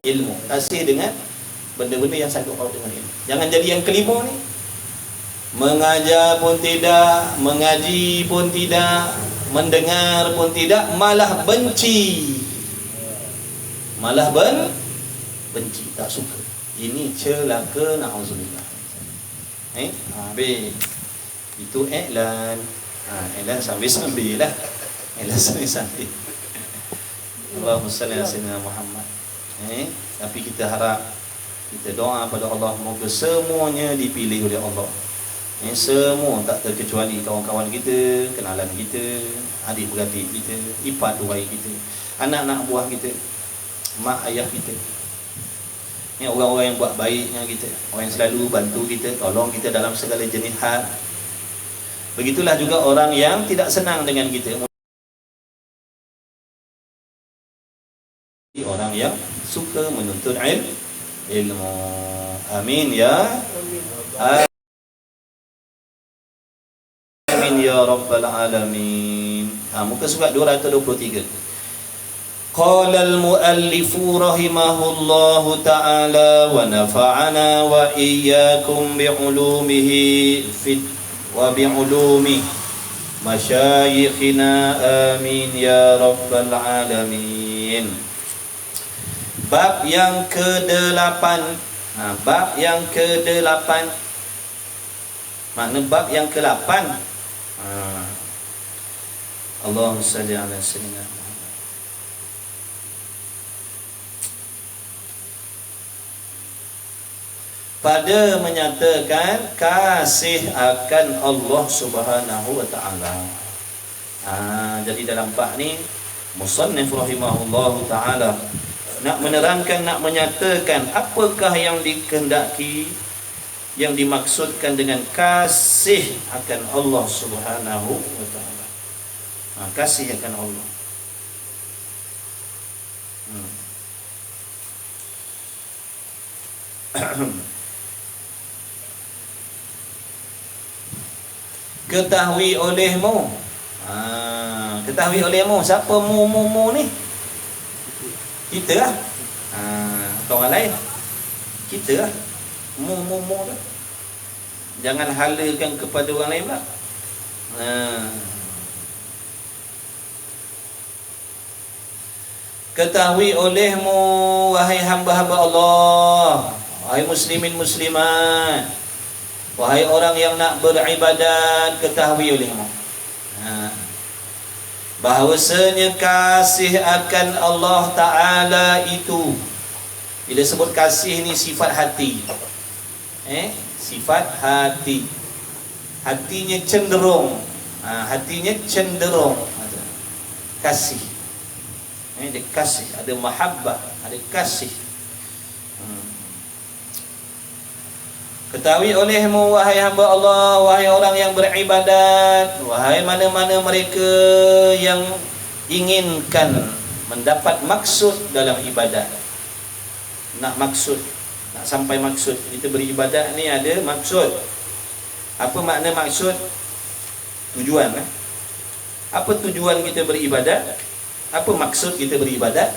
ilmu. Kasih dengan benda-benda yang sangkut paut dengan ilmu. Jangan jadi yang kelima ni, mengajar pun tidak, mengaji pun tidak, mendengar pun tidak, malah benci. Malah benci, tak suka. Ini celaka, na'udzubillah. Habis. Itu iklan. Iklan sambil-sambil lah. Iklan sambil-sambil. Allahumma salli ala sayyidina Muhammad. Tapi kita harap, kita doa pada Allah, moga semuanya dipilih oleh Allah. Semua tak terkecuali kawan-kawan kita, kenalan kita, adik-beradik kita, ipar duai kita, anak-anak buah kita, mak ayah kita. Orang-orang yang buat baik dengan kita, orang yang selalu bantu kita, tolong kita dalam segala jenis hal. Begitulah juga orang yang tidak senang dengan kita, orang yang suka menuntut ilmu. Amin ya amin ya rabbal alamin. Muka surat 223. Qala al-muallifu rahimahullahu ta'ala wa nafa'ana wa iyyakum bi'ulumihi wa bi'ulumi masyayikhina, amin ya rabbal alamin. Bab yang ke-8. Bab yang ke-8. Makna bab yang ke-8. Allahumma salli ala sayyidina Muhammad. Pada menyatakan kasih akan Allah Subhanahu wa taala. Jadi dalam bab ni musannif rahimahullahu taala nak menerangkan, nak menyatakan apakah yang dikehendaki, yang dimaksudkan dengan kasih akan Allah Subhanahu wa taala. Kasih akan Allah. Ketahui olehmu. Ketahui olehmu. Siapa mu ni? Kita lah. Atau orang lain? Kita lah. Mu tu. Jangan halakan kepada orang lain pula. Ketahui olehmu, wahai hamba-hamba Allah, wahai muslimin muslimat, wahai orang yang nak beribadat, ketahui olehmu bahawasanya kasih akan Allah Ta'ala itu, bila sebut kasih ni sifat hati, sifat hati, hatinya cenderung, hatinya cenderung kasih. Ada kasih, ada mahabbah, ada kasih. Ketahui olehmu, wahai hamba Allah, wahai orang yang beribadat, wahai mana-mana mereka yang inginkan mendapat maksud dalam ibadat. Nak maksud, nak sampai maksud. Kita beribadat ni ada maksud. Apa makna maksud? Tujuan. Apa tujuan kita beribadat? Apa maksud kita beribadat?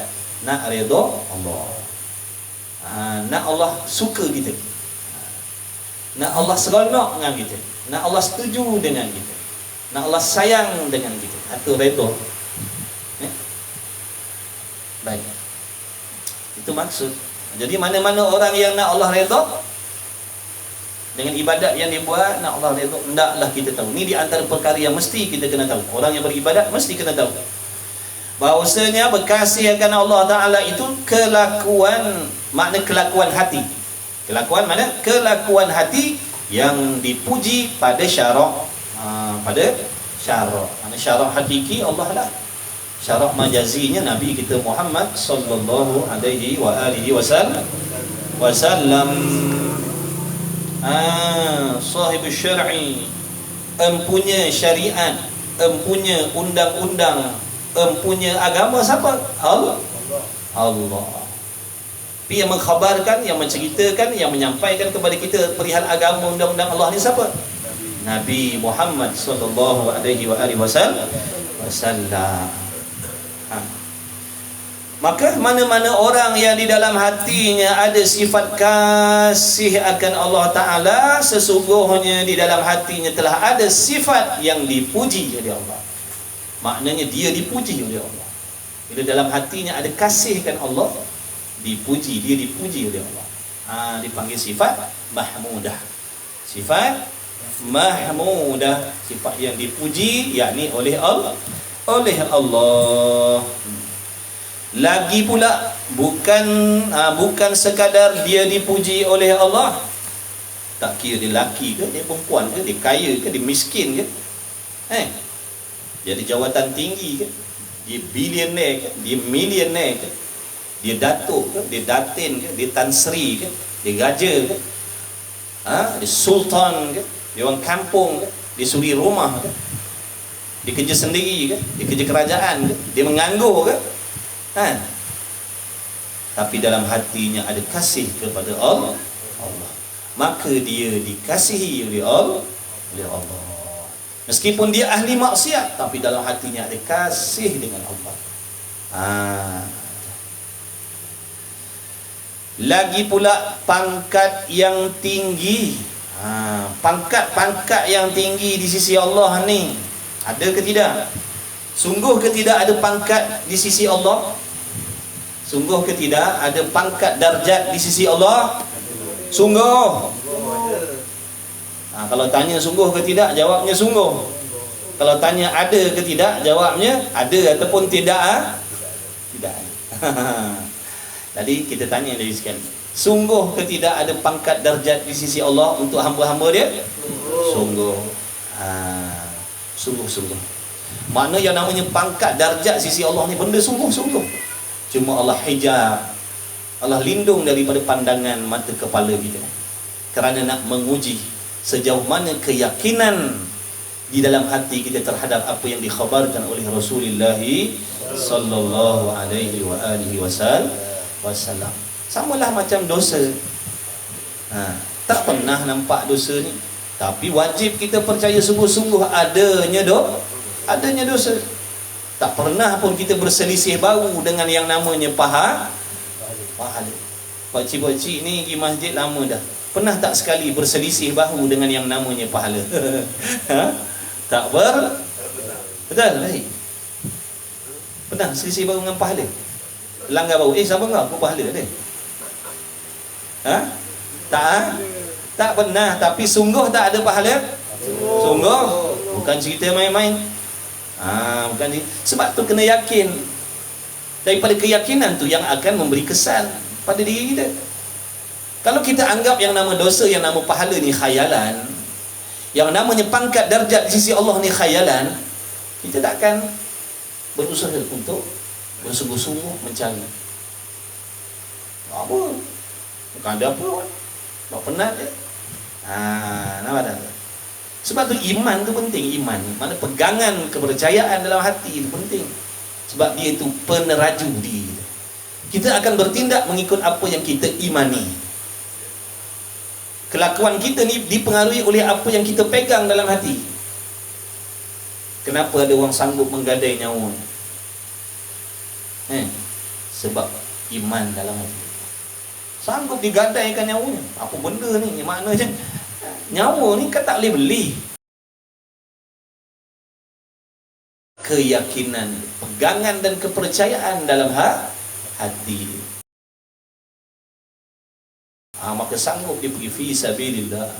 Nak redha Allah. Nak Allah suka kita. Nak Allah seronok dengan kita. Nak Allah setuju dengan kita. Nak Allah sayang dengan kita. Atau redha. Baik. Itu maksud. Jadi mana-mana orang yang nak Allah redha dengan ibadat yang dibuat, nak Allah redha, hendaklah kita tahu. Ini di antara perkara yang mesti kita kena tahu. Orang yang beribadat mesti kena tahu bahawasanya berkasih akan Allah Ta'ala itu kelakuan, makna kelakuan hati. Kelakuan mana? Kelakuan hati yang dipuji pada syarak. Pada syarak. Mana syarak hakiki Allah lah. Syarak majazinya Nabi kita Muhammad sallallahu alaihi wa alihi wasallam. Sahibus syar'i, empunya syariat, empunya undang-undang, empunya agama siapa? Allah. Tapi yang mengkhabarkan, yang menceritakan, yang menyampaikan kepada kita perihal agama undang-undang Allah ni siapa? Nabi Muhammad sallallahu alaihi wa alihi wasallam. Maka mana-mana orang yang di dalam hatinya ada sifat kasih akan Allah Ta'ala, sesungguhnya di dalam hatinya telah ada sifat yang dipuji oleh Allah. Maknanya dia dipuji oleh Allah. Bila dalam hatinya ada kasih kan Allah, dipuji, dia dipuji oleh Allah. Dipanggil sifat mahmudah. Sifat mahmudah, sifat yang dipuji, yakni oleh Allah. Lagi pula bukan sekadar dia dipuji oleh Allah, tak kira dia lelaki ke, dia perempuan ke, dia kaya ke, dia miskin ke, dia ada jawatan tinggi ke, dia billionaire ke, dia millionaire ke, dia datuk ke, dia datin ke, dia tan sri ke, dia raja ke, dia sultan ke, dia orang kampung ke, dia suri rumah ke, dia kerja sendiri ke, dia kerja kerajaan ke, dia menganggur ke, tapi dalam hatinya ada kasih kepada Allah, maka dia dikasihi oleh Allah. Meskipun dia ahli maksiat, tapi dalam hatinya ada kasih dengan Allah. Lagi pula pangkat yang tinggi, pangkat yang tinggi di sisi Allah ni ada ke tidak? Sungguh ke tidak ada pangkat di sisi Allah? Sungguh ke tidak ada pangkat darjat di sisi Allah? Sungguh. Kalau tanya sungguh ke tidak, jawabnya sungguh. Kalau tanya ada ke tidak, jawabnya ada ataupun tidak. Tidak. Tadi kita tanya dari sekali. Sungguh ke tidak ada pangkat darjat di sisi Allah untuk hamba-hamba dia? Sungguh. Sungguh. Makna yang namanya pangkat darjat sisi Allah ni benda sungguh-sungguh. Cuma Allah hijab, Allah lindung daripada pandangan mata kepala kita, kerana nak menguji sejauh mana keyakinan di dalam hati kita terhadap apa yang dikhabarkan oleh Rasulullah sallallahu alaihi wa alihi wasallam. Samalah macam dosa. Tak pernah nampak dosa ni, tapi wajib kita percaya sungguh-sungguh adanya dosa. Tak pernah pun kita berselisih bau dengan yang namanya pahala. Pakcik-pakcik ni pergi masjid lama dah, pernah tak sekali berselisih bahu dengan yang namanya pahala? Tak betul? Baik. Pernah selisih bahu dengan pahala? Langgar bahu, siapa kau? Aku pahala dia. Tak pernah. Tapi sungguh tak ada pahala? Sungguh. Bukan cerita main-main. Bukan. Sebab tu kena yakin. Daripada keyakinan tu yang akan memberi kesan pada diri kita. Kalau kita anggap yang nama dosa, yang nama pahala ni khayalan, yang namanya pangkat darjat di sisi Allah ni khayalan, kita tak akan berusaha untuk bersungguh-sungguh mencari. Apa? Bukan ada apa. Tak penat je. Nampak tak? Sebab tu iman tu penting. Iman, mana pegangan kepercayaan dalam hati itu penting. Sebab dia itu peneraju diri. Kita akan bertindak mengikut apa yang kita imani. Kelakuan kita ni dipengaruhi oleh apa yang kita pegang dalam hati. Kenapa ada orang sanggup menggadai nyawa? Sebab iman dalam hati. Sanggup digadaikan nyawanya. Apa benda ni? Maknanya nyawa ni kan tak boleh beli. Keyakinan, pegangan dan kepercayaan dalam hati. Maka sanggup dia pergi fi sabilillah.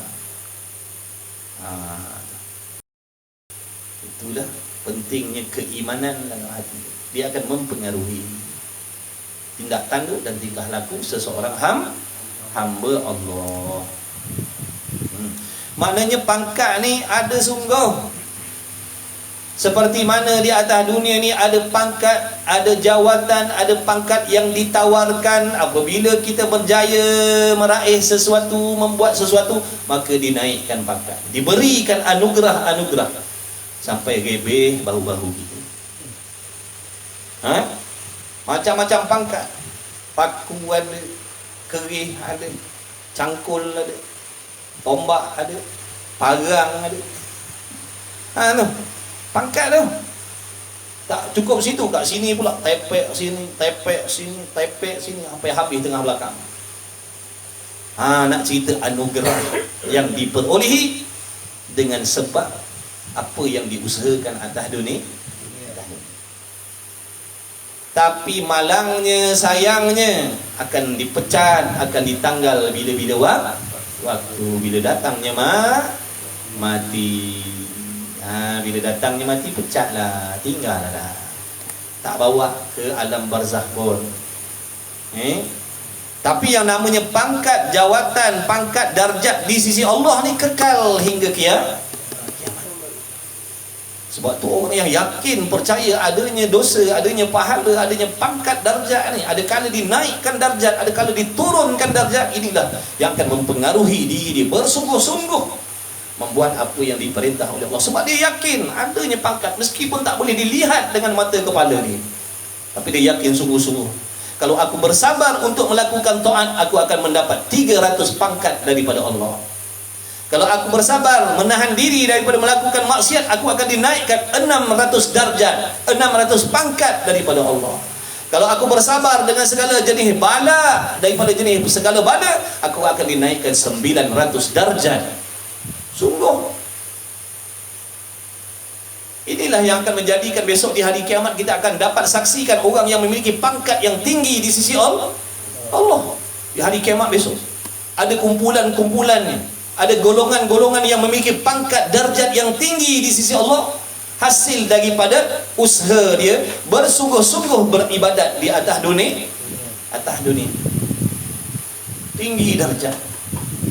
Itulah pentingnya keimanan dalam hati. Dia akan mempengaruhi tindak tanduk dan tingkah laku seseorang hamba Allah. Maknanya pangkat ni ada sungguh. Seperti mana di atas dunia ni ada pangkat, ada jawatan, ada pangkat yang ditawarkan. Apabila kita berjaya meraih sesuatu, membuat sesuatu, maka dinaikkan pangkat, diberikan anugerah-anugerah sampai rebeh bahu-bahu kita. Macam-macam pangkat. Paku ada, kerih ada, cangkul ada, tombak ada, parang ada. Tu pangkat tu. Tak cukup situ, kat sini pula tepek sini, tepek sini, tepek sini, sampai habis tengah belakang. Nak cerita anugerah yang diperolehi dengan sebab apa yang diusahakan atas dunia. Tapi malangnya, sayangnya akan dipecat, akan ditanggal bila-bila waktu. Bila datangnya mati. Bila datangnya mati, pecatlah, tinggal lah, tak bawa ke alam barzakh pun. Tapi yang namanya pangkat, jawatan, pangkat, darjat di sisi Allah ni kekal hingga kiamat. Sebab tu orang yang yakin, percaya adanya dosa, adanya pahala, adanya pangkat darjat ni, ada kala dinaikkan darjat, ada kala diturunkan darjat, inilah yang akan mempengaruhi diri dia bersungguh-sungguh membuat apa yang diperintah oleh Allah. Sebab dia yakin adanya pangkat, meskipun tak boleh dilihat dengan mata kepala ni, tapi dia yakin sungguh-sungguh, kalau aku bersabar untuk melakukan taat, aku akan mendapat 300 pangkat daripada Allah. Kalau aku bersabar menahan diri daripada melakukan maksiat, aku akan dinaikkan 600 darjat, 600 pangkat daripada Allah. Kalau aku bersabar dengan segala jenis bala, daripada jenis segala bala, aku akan dinaikkan 900 darjat. Sungguh, inilah yang akan menjadikan besok di hari kiamat kita akan dapat saksikan orang yang memiliki pangkat yang tinggi di sisi Allah. Di hari kiamat besok ada kumpulan-kumpulannya, ada golongan-golongan yang memiliki pangkat darjat yang tinggi di sisi Allah, hasil daripada usaha dia bersungguh-sungguh beribadat di atas dunia. Tinggi darjat,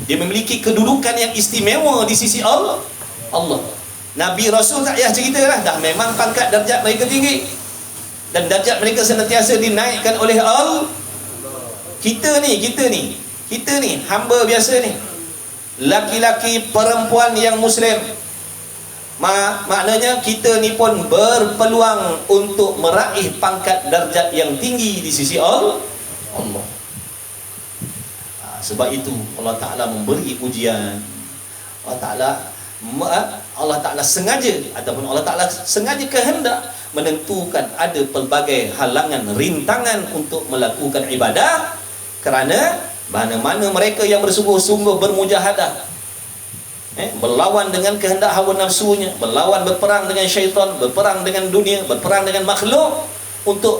dia memiliki kedudukan yang istimewa di sisi Allah. Nabi Rasul tak payah cerita lah, dah memang pangkat darjat mereka tinggi, dan darjat mereka senantiasa dinaikkan oleh Allah. Kita ni hamba biasa ni, laki-laki perempuan yang Muslim, maknanya kita ni pun berpeluang untuk meraih pangkat darjat yang tinggi di sisi Allah. Sebab itu Allah Ta'ala memberi ujian. Allah Ta'ala sengaja, ataupun Allah Ta'ala sengaja kehendak menentukan ada pelbagai halangan, rintangan untuk melakukan ibadah, kerana mana-mana mereka yang bersungguh-sungguh bermujahadah, berlawan dengan kehendak hawa nafsunya, berperang dengan syaitan, berperang dengan dunia, berperang dengan makhluk, untuk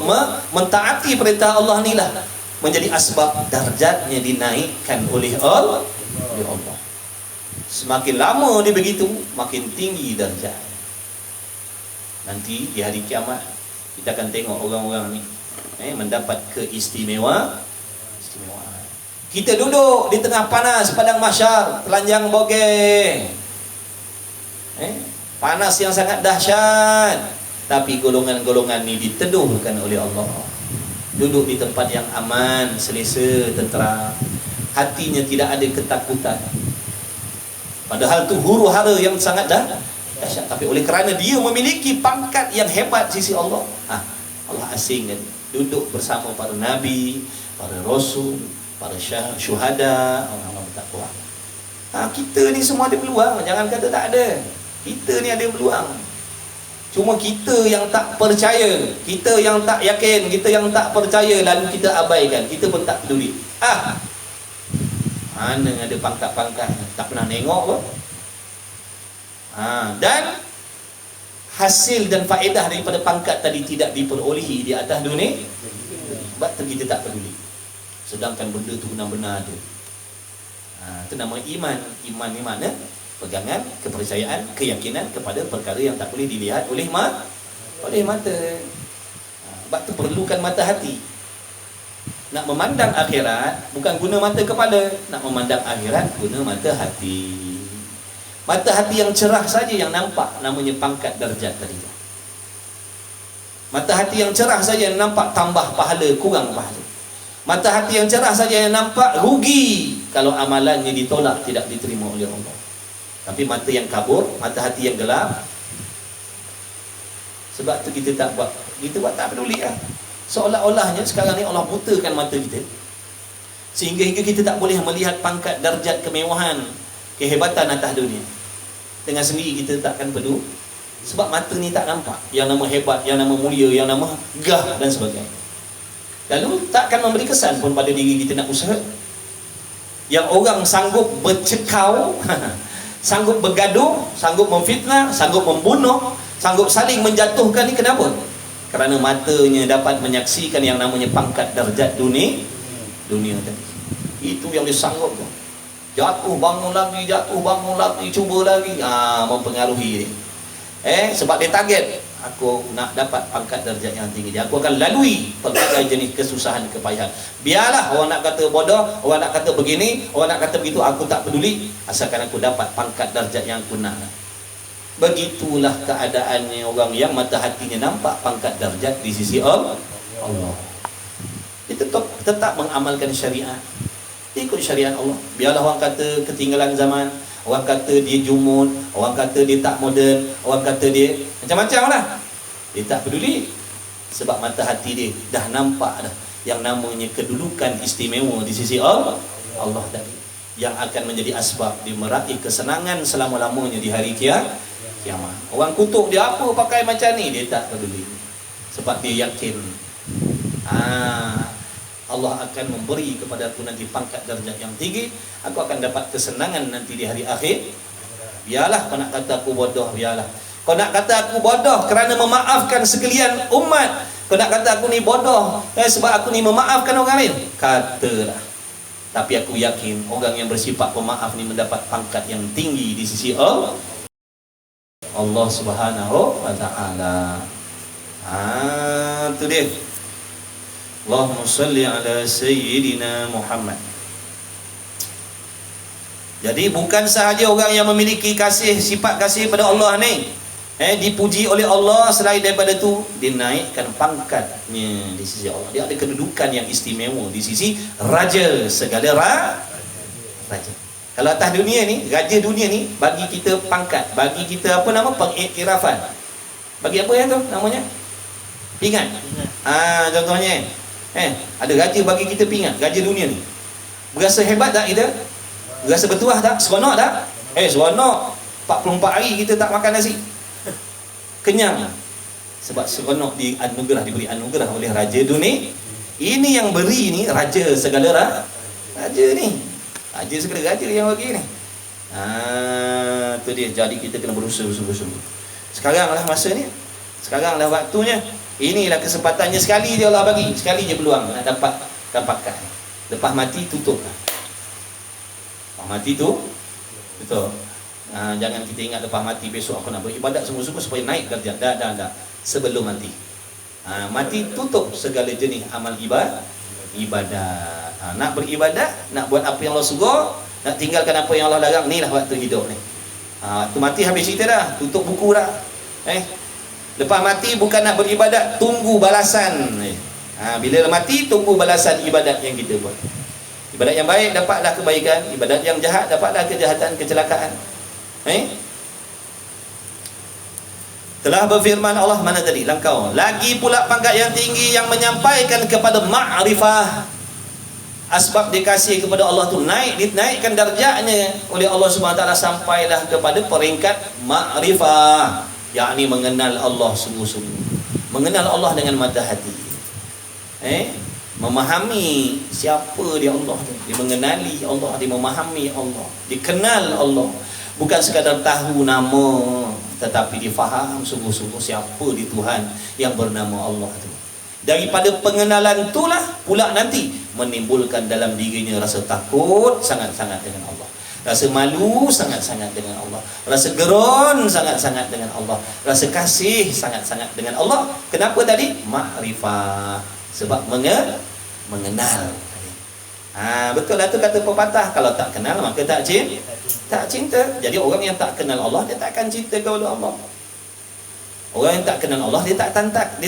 mentaati perintah Allah inilah menjadi asbab darjatnya dinaikkan oleh Allah. Semakin lama dia begitu, makin tinggi darjat. Nanti di hari kiamat kita akan tengok orang-orang ni mendapat keistimewaan. Kita duduk di tengah panas padang mahsyar, telanjang bogeng, panas yang sangat dahsyat, tapi golongan-golongan ni diteduhkan oleh Allah, duduk di tempat yang aman, selesa, tentera, hatinya tidak ada ketakutan. Padahal tu huru-hara yang sangat dahsyat, tapi oleh kerana dia memiliki pangkat yang hebat sisi Allah, Allah asingkan duduk bersama para nabi, para rasul, para syuhada, orang-orang bertakwa. Kita ni semua ada peluang, jangan kata tak ada. Kita ni ada peluang. Cuma kita yang tak percaya, kita yang tak yakin, kita yang tak percaya, lalu kita abaikan, kita pun tak peduli. Mana ada pangkat-pangkat, tak pernah tengok pun. Dan hasil dan faedah daripada pangkat tadi tidak diperolehi di atas dunia, sebab kita tak peduli. Sedangkan benda tu benar-benar ada. Itu nama iman. Iman ni mana? Pegangan, kepercayaan, keyakinan kepada perkara yang tak boleh dilihat oleh mata. Sebab tu perlukan mata hati. Nak memandang akhirat bukan guna mata kepala, nak memandang akhirat guna mata hati. Mata hati yang cerah saja yang nampak, namanya pangkat darjat tadi. Mata hati yang cerah saja yang nampak tambah pahala, kurang pahala. Mata hati yang cerah saja yang nampak rugi kalau amalannya ditolak, tidak diterima oleh Allah. Tapi mata yang kabur, mata hati yang gelap, sebab tu kita tak buat tak peduli lah. Seolah-olahnya sekarang ni Allah butakan mata kita, sehingga kita tak boleh melihat pangkat darjat kemewahan, kehebatan atas dunia. Dengan sendiri kita takkan peduli. Sebab mata ni tak nampak yang nama hebat, yang nama mulia, yang nama gah dan sebagainya. Lalu takkan memberi kesan pun pada diri kita nak usaha. Yang orang sanggup bercekau, sanggup bergaduh, sanggup memfitnah, sanggup membunuh, sanggup saling menjatuhkan ni kenapa? Kerana matanya dapat menyaksikan yang namanya pangkat darjat dunia tadi. Itu yang dia sanggup tu. Jatuh bangun lagi, cuba lagi, mempengaruhi dia. Sebab dia target, aku nak dapat pangkat darjat yang tinggi. Aku akan lalui pelbagai jenis kesusahan, kepayahan. Biarlah orang nak kata bodoh, orang nak kata begini, orang nak kata begitu, aku tak peduli, asalkan aku dapat pangkat darjat yang aku nak. Begitulah keadaannya orang yang mata hatinya nampak pangkat darjat di sisi Allah. Dia tetap mengamalkan syariat, ikut syariat Allah. Biarlah orang kata ketinggalan zaman, orang kata dia jumud, orang kata dia tak moden, orang kata dia macam-macam lah. Dia tak peduli. Sebab mata hati dia dah nampak dah yang namanya kedudukan istimewa di sisi Allah tadi, yang akan menjadi asbab dia meraih kesenangan selama-lamanya di hari kiamat. Orang kutuk dia apa pakai macam ni, dia tak peduli. Sebab dia yakin Allah akan memberi kepada aku nanti pangkat darjat yang tinggi, aku akan dapat kesenangan nanti di hari akhir. Biarlah kau nak kata aku bodoh, biarlah. Kau nak kata aku bodoh kerana memaafkan sekalian umat, kau nak kata aku ni bodoh sebab aku ni memaafkan orang lain, katalah. Tapi aku yakin orang yang bersifat pemaaf ni mendapat pangkat yang tinggi di sisi Allah Subhanahu wa ta'ala. Itu dia. Allahumma salli ala Sayyidina Muhammad. Jadi bukan sahaja orang yang memiliki sifat kasih pada Allah ni dipuji oleh Allah, selain daripada tu dinaikkan pangkatnya di sisi Allah. Dia ada kedudukan yang istimewa di sisi Raja segala Raja. Kalau atas dunia ni, Raja dunia ni bagi kita pangkat, bagi kita pengiktirafan. Bagi apa yang tu namanya? Pingat. Contohnya ada raja bagi kita pingat, Raja dunia ni. Berasa hebat tak kita? Berasa bertuah tak? Seronok tak? Seronok. 44 hari kita tak makan nasi. Kenyang. Sebab seronok diberi anugerah oleh Raja dunia. Ini yang beri ni Raja segala Raja ni. Raja segala raja yang bagi ni. Tu dia. Jadi kita kena berusaha sungguh-sungguh. Sekarang lah masa ni. Sekarang lah waktunya. Inilah kesempatannya, sekali dia Allah bagi, sekali je peluang nak dapatkan. Lepas mati tutup. Lepas mati tu tutup. Jangan kita ingat lepas mati besok aku nak beribadat sungguh-sungguh supaya naik darjat. Dah. Sebelum mati. Mati tutup segala jenis amal ibadat. Nak beribadat, nak buat apa yang Allah suruh, nak tinggalkan apa yang Allah larang, inilah waktu hidup ni. Waktu mati habis cerita dah, tutup buku dah. Lepas mati bukan nak beribadat, tunggu balasan. Bila mati, tunggu balasan ibadat yang kita buat. Ibadat yang baik, dapatlah kebaikan. Ibadat yang jahat, dapatlah kejahatan, kecelakaan. Telah berfirman Allah, mana tadi? Langkau. Lagi pula pangkat yang tinggi yang menyampaikan kepada ma'rifah. Asbab dikasih kepada Allah tu dinaikkan darjatnya oleh Allah Subhanahu Wa Taala sampailah kepada peringkat ma'rifah. Yakni mengenal Allah sungguh-sungguh, mengenal Allah dengan mata hati, memahami siapa dia Allah, dia mengenali Allah, dia memahami Allah, dikenal Allah, bukan sekadar tahu nama, tetapi difaham sungguh-sungguh siapa di Tuhan yang bernama Allah itu. Daripada pengenalan itulah pula nanti menimbulkan dalam dirinya rasa takut sangat-sangat dengan Allah, rasa malu sangat-sangat dengan Allah, rasa geron sangat-sangat dengan Allah, rasa kasih sangat-sangat dengan Allah. Kenapa tadi? Ma'rifah. Sebab mengenal. Betul lah tu kata pepatah, kalau tak kenal maka tak cinta. Jadi orang yang tak kenal Allah, dia takkan cinta kepada Allah. Orang yang tak kenal Allah, dia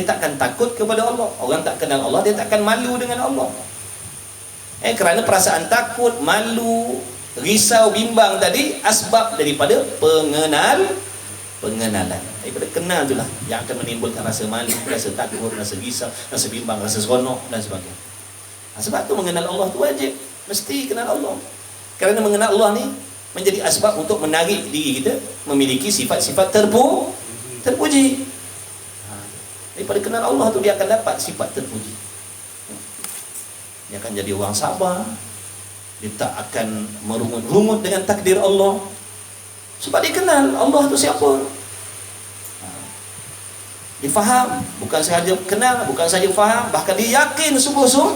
takkan takut kepada Allah. Orang tak kenal Allah, dia takkan malu dengan Allah. Kerana perasaan takut, malu, risau, bimbang tadi asbab daripada pengenalan. Daripada kenal itulah yang akan menimbulkan rasa malu, rasa takut, rasa risau, rasa bimbang, rasa seronok dan sebagainya. Sebab tu mengenal Allah tu wajib, mesti kenal Allah. Kerana mengenal Allah ni menjadi asbab untuk menarik diri kita memiliki sifat-sifat terpuji. terpuji. Daripada kenal Allah tu dia akan dapat sifat terpuji. Dia akan jadi orang sabar. Dia tak akan merungut-rungut dengan takdir Allah. Sebab dia kenal Allah tu siapa. Dia faham, bukan sahaja kenal, bukan sahaja faham, bahkan dia yakin sungguh-sungguh.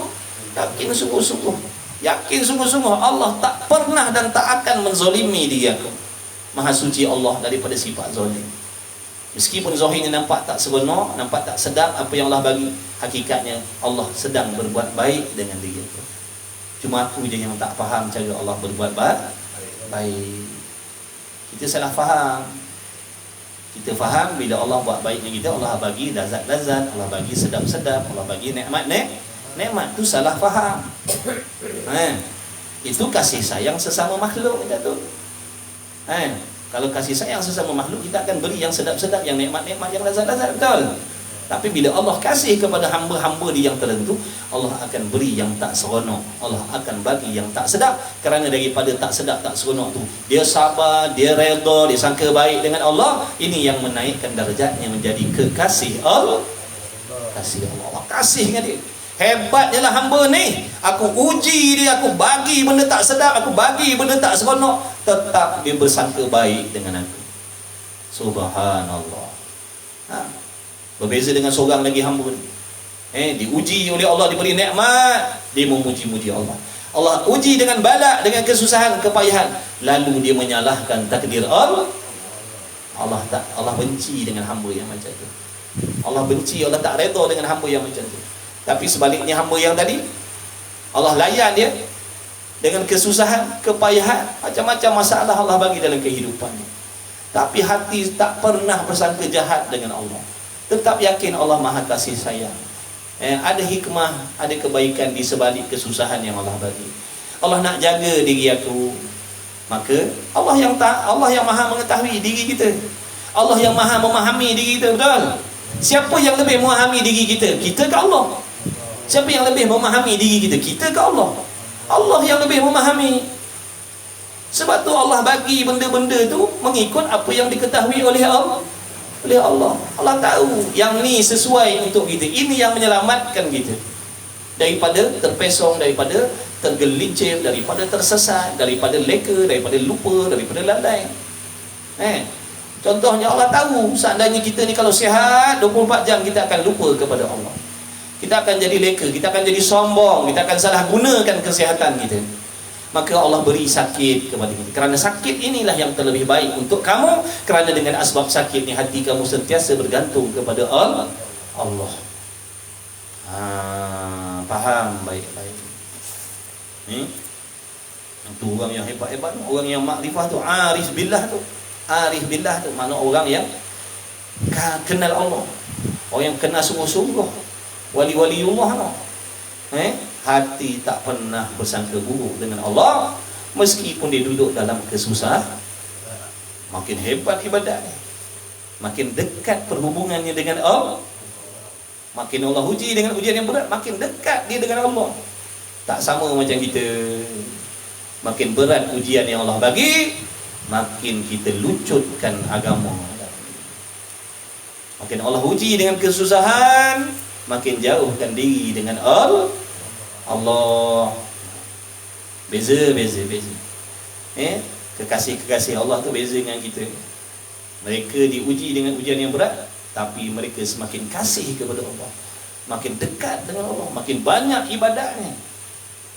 Yakin sungguh-sungguh Allah tak pernah dan tak akan menzalimi dia. Maha suci Allah daripada sifat zalim. Meskipun zahirnya nampak tak seronok, nampak tak sedap apa yang Allah bagi, hakikatnya Allah sedang berbuat baik dengan dia. Cuma aku je yang tak faham cara Allah berbuat baik. Kita salah faham. Kita faham bila Allah buat baik dengan kita, Allah bagi lazat-lazat, Allah bagi sedap-sedap, Allah bagi nikmat tu salah faham. Itu kasih sayang sesama makhluk kita tu. Kalau kasih sayang sesama makhluk, kita akan beri yang sedap-sedap, yang nikmat-nikmat, yang lazat-lazat, betul. Tapi bila Allah kasih kepada hamba-hamba dia yang tertentu, Allah akan beri yang tak seronok, Allah akan bagi yang tak sedap. Kerana daripada tak sedap, tak seronok tu, dia sabar, dia redha, dia sangka baik dengan Allah. Ini yang menaikkan darjatnya menjadi kekasih Allah. Kasih Allah, Allah kasih dengan dia. Hebatnya lah hamba ni, aku uji dia, aku bagi benda tak sedap, aku bagi benda tak seronok, tetap dia bersangka baik dengan aku. Subhanallah. Berbeza dengan seorang lagi hamba ni, diuji oleh Allah, diberi nikmat, dia memuji-muji Allah. Allah uji dengan bala, dengan kesusahan, kepayahan, lalu dia menyalahkan takdir Allah. Allah benci dengan hamba yang macam tu. Allah benci, Allah tak redha dengan hamba yang macam tu. Tapi sebaliknya hamba yang tadi, Allah layan dia dengan kesusahan, kepayahan, macam-macam masalah Allah bagi dalam kehidupannya. Tapi hati tak pernah bersangka jahat dengan Allah. Tetap yakin Allah Maha kasih sayang. Ada hikmah, ada kebaikan di sebalik kesusahan yang Allah bagi. Allah nak jaga diri aku, maka Allah yang Maha mengetahui diri kita. Allah yang Maha memahami diri kita, betul? Siapa yang lebih memahami diri kita? Kita ke Allah? Siapa yang lebih memahami diri kita? Kita ke Allah? Allah yang lebih memahami. Sebab tu Allah bagi benda-benda tu mengikut apa yang diketahui oleh Allah. Allah tahu yang ni sesuai untuk kita. Ini yang menyelamatkan kita daripada terpesong, daripada tergelincir, daripada tersesat, daripada leka, daripada lupa, daripada lalai. Contohnya Allah tahu seandainya kita ni kalau sihat 24 jam, kita akan lupa kepada Allah. Kita akan jadi leka, kita akan jadi sombong, kita akan salah gunakan kesihatan kita. Maka Allah beri sakit kepada kita. Kerana sakit inilah yang terlebih baik untuk kamu. Kerana dengan asbab sakit ni, hati kamu sentiasa bergantung kepada Allah. Faham baik-baik. Itu orang yang hebat-hebat, orang yang makrifah tu, arif billah tu. Arif billah tu makna orang yang kenal Allah, orang yang kenal sungguh-sungguh, wali-waliullah tu. Hati tak pernah bersangka buruk dengan Allah, meskipun dia duduk dalam kesusahan. Makin hebat ibadatnya, makin dekat perhubungannya dengan Allah. Makin Allah uji dengan ujian yang berat, makin dekat dia dengan Allah. Tak sama macam kita. Makin berat ujian yang Allah bagi, makin kita lucutkan agama. Makin Allah uji dengan kesusahan, makin jauhkan diri dengan Allah. Beza. Kekasih-kekasih Allah tu beza dengan kita. Mereka diuji dengan ujian yang berat, tapi mereka semakin kasih kepada Allah, makin dekat dengan Allah, makin banyak ibadatnya.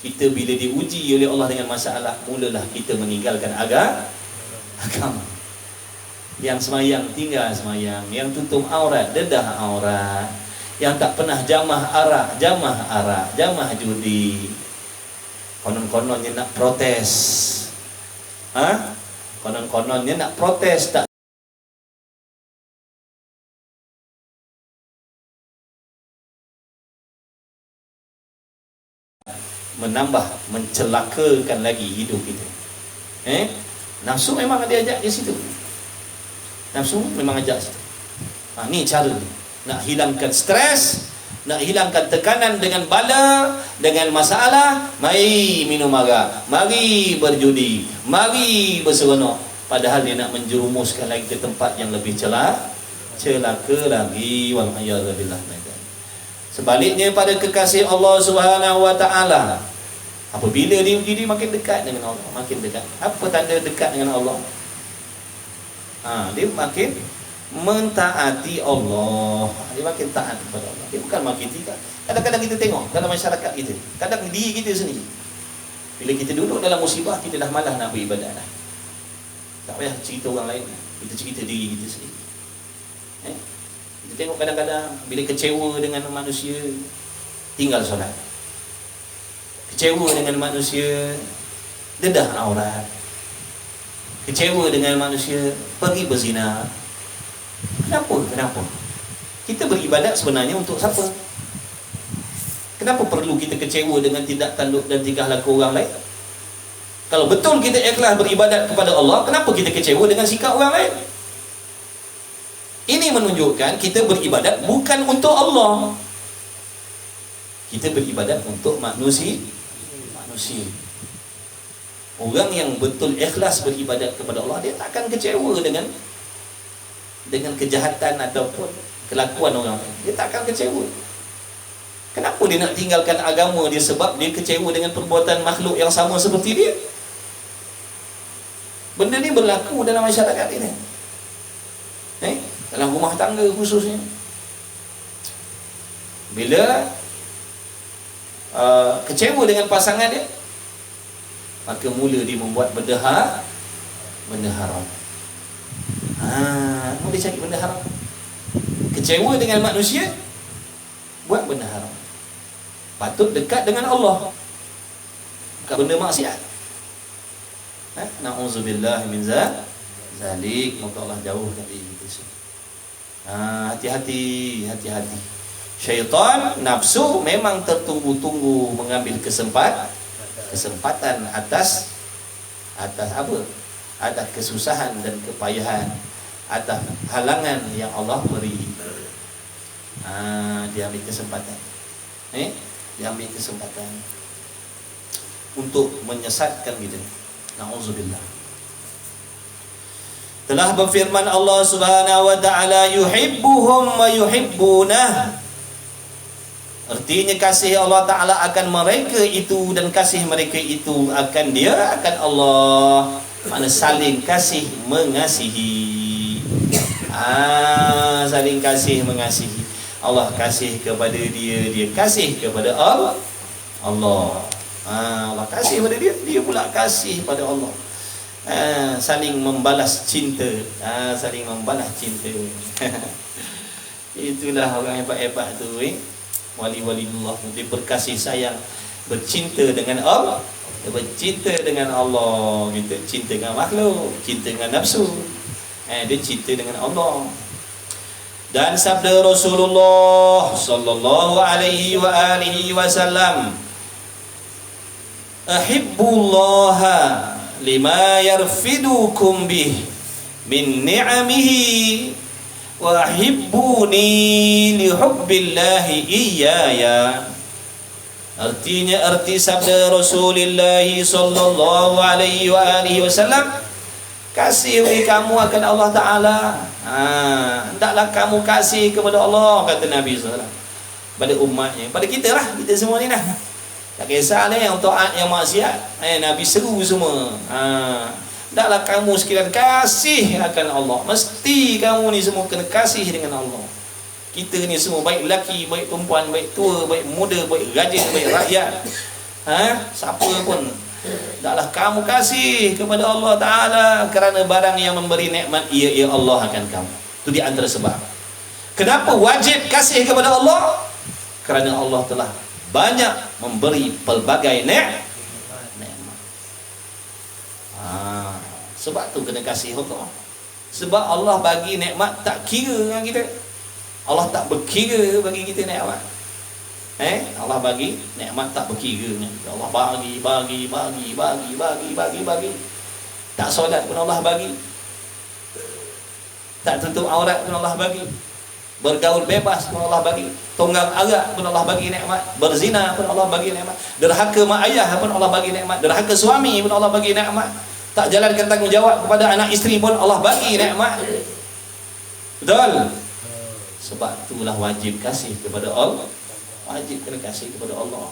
Kita bila diuji oleh Allah dengan masalah, mulalah kita meninggalkan agama. Yang semayang tinggal semayang, yang tutup aurat dedah aurat, yang tak pernah jamah arak, jamah judi. Konon-kononnya nak protes. Konon-kononnya nak protes, tak menambah, mencelakakan lagi hidup kita. Nafsu memang ada ajak di situ. Nafsu memang ajak situ. Ni cara ni. Nak hilangkan stres, nak hilangkan tekanan dengan bala, dengan masalah, mari minum arak, mari berjudi, mari berseronok. Padahal dia nak menjerumuskan lagi ke tempat yang lebih celaka lagi, wal a'yadzubillah. Sebaliknya pada kekasih Allah Subhanahu wa taala, apabila dia makin dekat dengan Allah, makin dekat. Apa tanda dekat dengan Allah? Dia makin mentaati Allah. Dia makin taat kepada Allah. Dia bukan makin tidak. Kadang-kadang kita tengok dalam masyarakat kita, kadang diri kita sendiri, bila kita duduk dalam musibah, kita dah malas nak beribadat dah. Tak payah cerita orang lain, kita cerita diri kita sendiri. Kita tengok kadang-kadang bila kecewa dengan manusia, tinggal solat. Kecewa dengan manusia, dedah aurat. Kecewa dengan manusia, pergi berzina. Kenapa? Kita beribadat sebenarnya untuk siapa? Kenapa perlu kita kecewa dengan tindak tanduk dan tingkah laku orang lain? Kalau betul kita ikhlas beribadat kepada Allah, kenapa kita kecewa dengan sikap orang lain? Ini menunjukkan kita beribadat bukan untuk Allah. Kita beribadat untuk manusia. Orang yang betul ikhlas beribadat kepada Allah, dia tak akan kecewa dengan kejahatan ataupun kelakuan orang lain. Dia tak akan kecewa. Kenapa dia nak tinggalkan agama dia? Sebab dia kecewa dengan perbuatan makhluk yang sama seperti dia. Benda ni berlaku dalam masyarakat ini, dalam rumah tangga khususnya. Bila kecewa dengan pasangan dia, maka mula dia membuat benda haram. Mula cari benda haram. Kecewa dengan manusia, buat benda haram. Patut dekat dengan Allah, bukan benda maksiat. Na'udzubillah min zalik. Moga Allah jauh dari itu. Hati-hati. Syaitan, nafsu memang tertunggu-tunggu mengambil kesempatan atas apa? Atas kesusahan dan kepayahan, atas halangan yang Allah beri. Dia ambil kesempatan. Dia ambil kesempatan untuk menyesatkan kita. Na'udzubillah. Telah berfirman Allah Subhanahu wa taala, yuhibbuhum wa yuhibbunah. Artinya kasih Allah Ta'ala akan mereka itu dan kasih mereka itu akan dia, akan Allah. Mana saling kasih mengasihi. Saling kasih mengasihi. Allah kasih kepada dia, dia kasih kepada Allah. Allah kasih kepada dia, dia pula kasih pada Allah. Saling membalas cinta. Saling membalas cinta. Itulah orang hebat-hebat tu, wali-waliullah. Dia berkasih sayang, bercinta dengan Allah, dia bercinta dengan Allah. Kita cinta dengan makhluk, cinta dengan nafsu, dia cinta dengan Allah. Dan sabda Rasulullah sallallahu alaihi wa alihi wasallam, ahibbullaha lima yarfidukum bih min ni'amihi wa ahibbuni li hubbillahi iyaya. Artinya, arti sabda Rasulullah sallallahu alaihi wa alihi wasallam, kasihi kamu akan Allah Ta'ala. Hendaklah kamu kasih kepada Allah, kata Nabi SAW, pada umatnya, pada kita lah, kita semua ni lah. Tak kisah ni yang taat, yang maksiat, Nabi seru semua. Hendaklah kamu sekalian kasih akan Allah. Mesti kamu ni semua kena kasih dengan Allah. Kita ni semua, baik lelaki, baik perempuan, baik tua, baik muda, baik rajin, baik rakyat, siapa pun, hendaklah kamu kasih kepada Allah Ta'ala, kerana barang yang memberi nikmat ia Allah akan kamu. Itu di antara sebab kenapa wajib kasih kepada Allah, kerana Allah telah banyak memberi pelbagai nikmat. Sebab tu kena kasih Allah. Sebab Allah bagi nikmat tak kira dengan kita. Allah tak berkira bagi kita nikmat. Allah bagi nikmat tak berkira dengan kita. Allah bagi. Tak solat pun Allah bagi. Tak tutup aurat pun Allah bagi. Bergaul bebas pun Allah bagi. Tunggang arak pun Allah bagi nikmat. Berzina pun Allah bagi nikmat. Derhaka mak ayah pun Allah bagi nikmat. Derhaka suami pun Allah bagi nikmat. Tak jalankan tanggungjawab kepada anak isteri pun Allah bagi nikmat. Betul? Sebab itulah wajib kasih kepada Allah. Wajib kena kasih kepada Allah.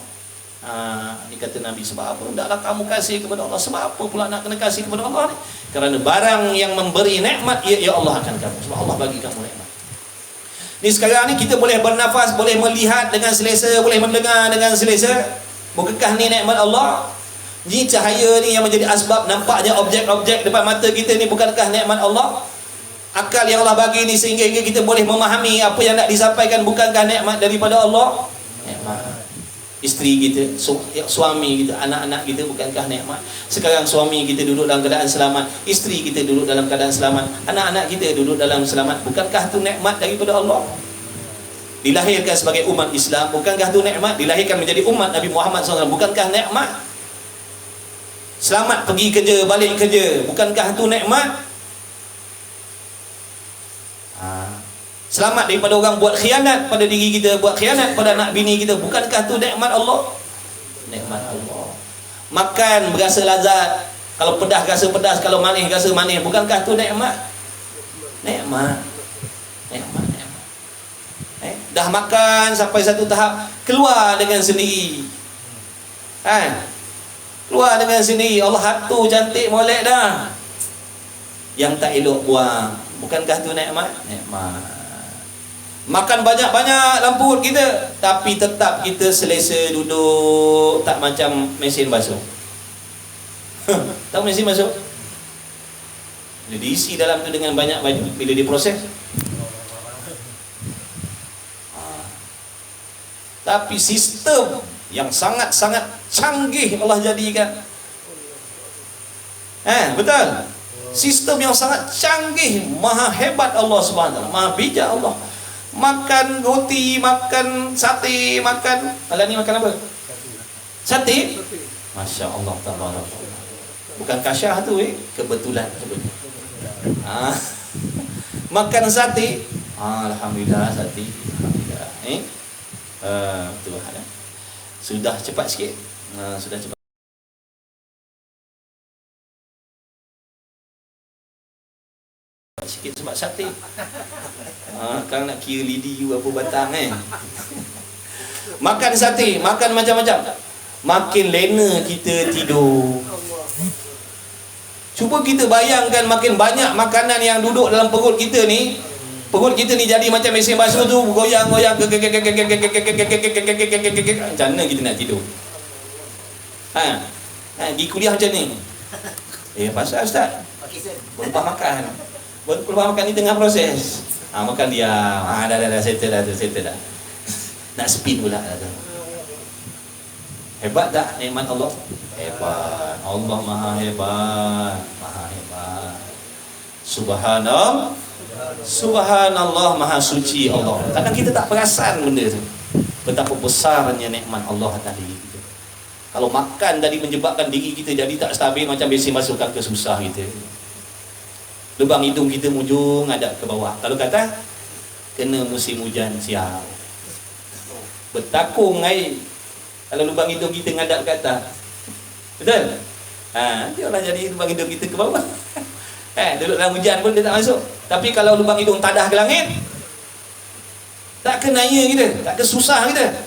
Ini kata Nabi, sebab apa hendaklah kamu kasih kepada Allah? Sebab apa pula nak kena kasih kepada Allah ni? Kerana barang yang memberi nikmat ya Allah akan kamu. Sebab Allah bagi kamu nikmat. Ni sekarang ni kita boleh bernafas, boleh melihat dengan selesa, boleh mendengar dengan selesa. Bukankah ni nikmat Allah? Ni cahaya ni yang menjadi asbab nampaknya objek-objek depan mata kita ni, bukankah nikmat Allah? Akal yang Allah bagi ni sehingga kita boleh memahami apa yang nak disampaikan, bukankah nikmat daripada Allah? Nikmat. Isteri kita, suami kita, anak-anak kita, bukankah nikmat? Sekarang suami kita duduk dalam keadaan selamat, isteri kita duduk dalam keadaan selamat, anak-anak kita duduk dalam selamat, bukankah itu nikmat daripada Allah? Dilahirkan sebagai umat Islam, bukankah itu nikmat? Dilahirkan menjadi umat Nabi Muhammad SAW, bukankah nikmat? Selamat pergi kerja, balik kerja, bukankah itu nikmat? Selamat daripada orang buat khianat pada diri kita, buat khianat pada anak bini kita, bukankah itu nikmat Allah? Nikmat Allah. Makan berasa lazat, kalau pedas rasa pedas, kalau manis rasa manis, bukankah itu nikmat? Nikmat. Dah makan sampai satu tahap, keluar dengan sendiri. Keluar dengan sendiri. Allah hatu cantik molek dah. Yang tak elok buang, bukankah itu nikmat? Nikmat. Makan banyak-banyak dalam perut kita, tapi tetap kita selesa duduk, tak macam mesin basuh. Tahu mesin basuh? Dia diisi dalam tu dengan banyak baju. Bila diproses, tapi sistem yang sangat-sangat canggih Allah jadikan. Betul? Sistem yang sangat canggih, maha hebat Allah Subhanahu wa taala, maha bijak Allah. Makan roti, makan sate, makan ni makan apa? Sate? Masya Allah, tabarakallah. Bukan kasyah tu, kebetulan. Makan sate, alhamdulillah sate, alhamdulillah. Tuhan. Sudah cepat sikit. Sudah cepat sikit sebab sate. Kalau nak kira lidi berapa batang Makan sate, makan macam-macam. Makin lena kita tidur. Cuba kita bayangkan makin banyak makanan yang duduk dalam perut kita ni. Perut kita ni jadi macam mesin basuh tu, goyang-goyang. Macam mana kita nak tidur? Pergi kuliah macam ni. Pasal Ustaz, berubah makan. Baru keluar makan ni tengah proses. Makan dia. Dah settle dah. Nak spin pula dah. Hebat tak nikmat Allah? Hebat. Allah maha hebat. Maha hebat. Subhanallah, maha suci Allah. Kadang kita tak perasan benda tu, betapa besarnya nikmat Allah atas diri kita. Kalau makan tadi menyebabkan diri kita jadi tak stabil, macam mesin basuh kaki susah kita. Lubang hidung kita mujung ngadap ke bawah. Kalau kata kena musim hujan, siap bertakung air. Kalau lubang hidung kita ngadap ke atas, betul? Nanti Allah jadi lubang hidung kita ke bawah. Duduk dalam hujan pun dia tak masuk. Tapi kalau lubang hidung tadah ke langit, tak kenaya kita, tak kesusah kita.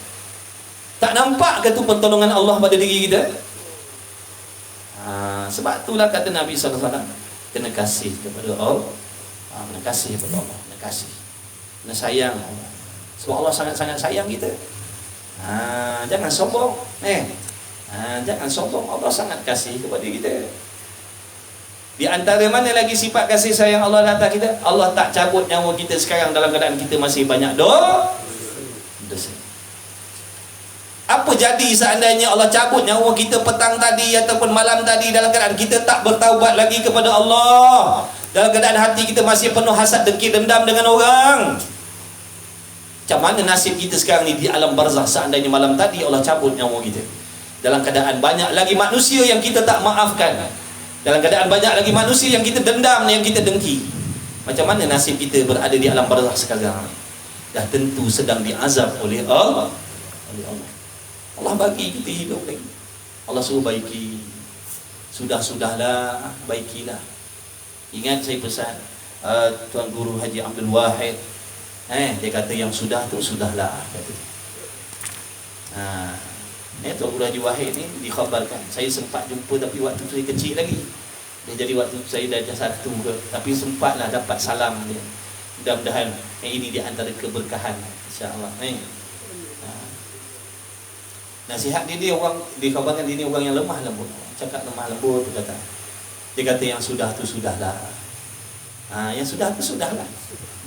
Tak nampak ke tu pertolongan Allah pada diri kita? Sebab itulah kata Nabi SAW, kena kasih kepada Allah. Kena kasih kepada Allah, kena kasih, kena sayang Allah. Sebab Allah sangat-sangat sayang kita. Jangan sombong. Jangan sombong. Allah sangat kasih kepada kita. Di antara mana lagi sifat kasih sayang Allah atas kita? Allah tak cabut nyawa kita sekarang dalam keadaan kita masih banyak dosa. Apa jadi seandainya Allah cabut nyawa kita petang tadi ataupun malam tadi dalam keadaan kita tak bertaubat lagi kepada Allah, dalam keadaan hati kita masih penuh hasad, dengki, dendam dengan orang? Macam mana nasib kita sekarang ni di alam barzakh seandainya malam tadi Allah cabut nyawa kita? Dalam keadaan banyak lagi manusia yang kita tak maafkan, dalam keadaan banyak lagi manusia yang kita dendam, yang kita dengki. Macam mana nasib kita berada di alam barzakh sekarang? Dah tentu sedang diazab oleh Allah. Allah bagi kita hidup lagi. Allah suruh baiki. Sudah-sudahlah, baikilah. Ingat saya pesan Tuan Guru Haji Abdul Wahid, Dia kata yang sudah tu sudahlah, kata. Tuan Guru Haji Wahid ni dikhabarkan, saya sempat jumpa tapi waktu saya kecil lagi. Dia jadi waktu saya darjah 1 ke, tapi sempatlah dapat salam dia. Mudah-mudahan ini di antara keberkahan, insya-Allah. Nasihat dia orang dikhabarkan dia ni orang yang lemah lembut. Cakap lemah lembut tu kata. Dia kata yang sudah tu sudahlah. Yang sudah tu sudahlah.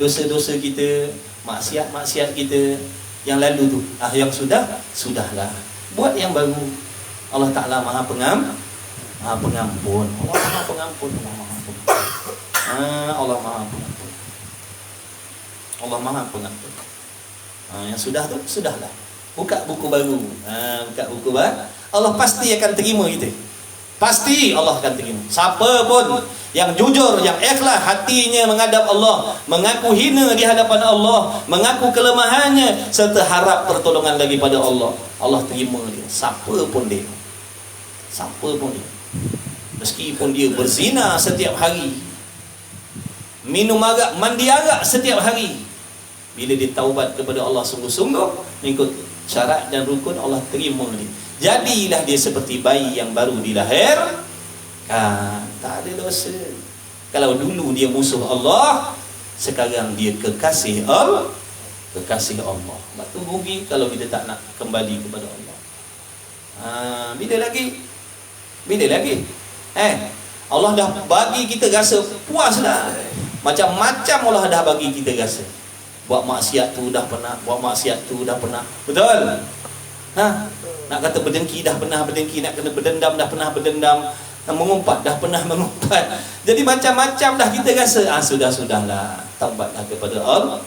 Dosa-dosa kita, maksiat-maksiat kita yang lalu tu, yang sudahlah. Buat yang baru. Allah Taala Maha Pengampun. Allah Maha Pengampun. Allah Maha Pengampun. Allah Maha Pengampun. Yang sudah tu sudahlah. Buka buku baru. Buka buku baru. Allah pasti akan terima kita. Pasti Allah akan terima. Siapa pun yang jujur, yang ikhlas hatinya menghadap Allah, mengaku hina di hadapan Allah, mengaku kelemahannya serta harap pertolongan daripada Allah, Allah terima dia. Siapa pun dia. Meskipun dia berzina setiap hari, minum arak, mandi arak setiap hari, bila dia taubat kepada Allah sungguh-sungguh mengikut syarat dan rukun, Allah terima dia. Jadilah dia seperti bayi yang baru dilahirkan, tak ada dosa. Kalau dulu dia musuh Allah, sekarang dia kekasih Allah. Batu rugi kalau kita tak nak kembali kepada Allah. Bila lagi? Allah dah bagi kita rasa puas dah. Macam-macam Allah dah bagi kita rasa. Buat maksiat tu dah pernah, betul? Nak kata berdengki dah pernah berdengki, nak kena berdendam dah pernah berdendam, mengumpat dah pernah mengumpat. Jadi macam-macam dah kita rasa. Sudahlah, taubatlah kepada Allah.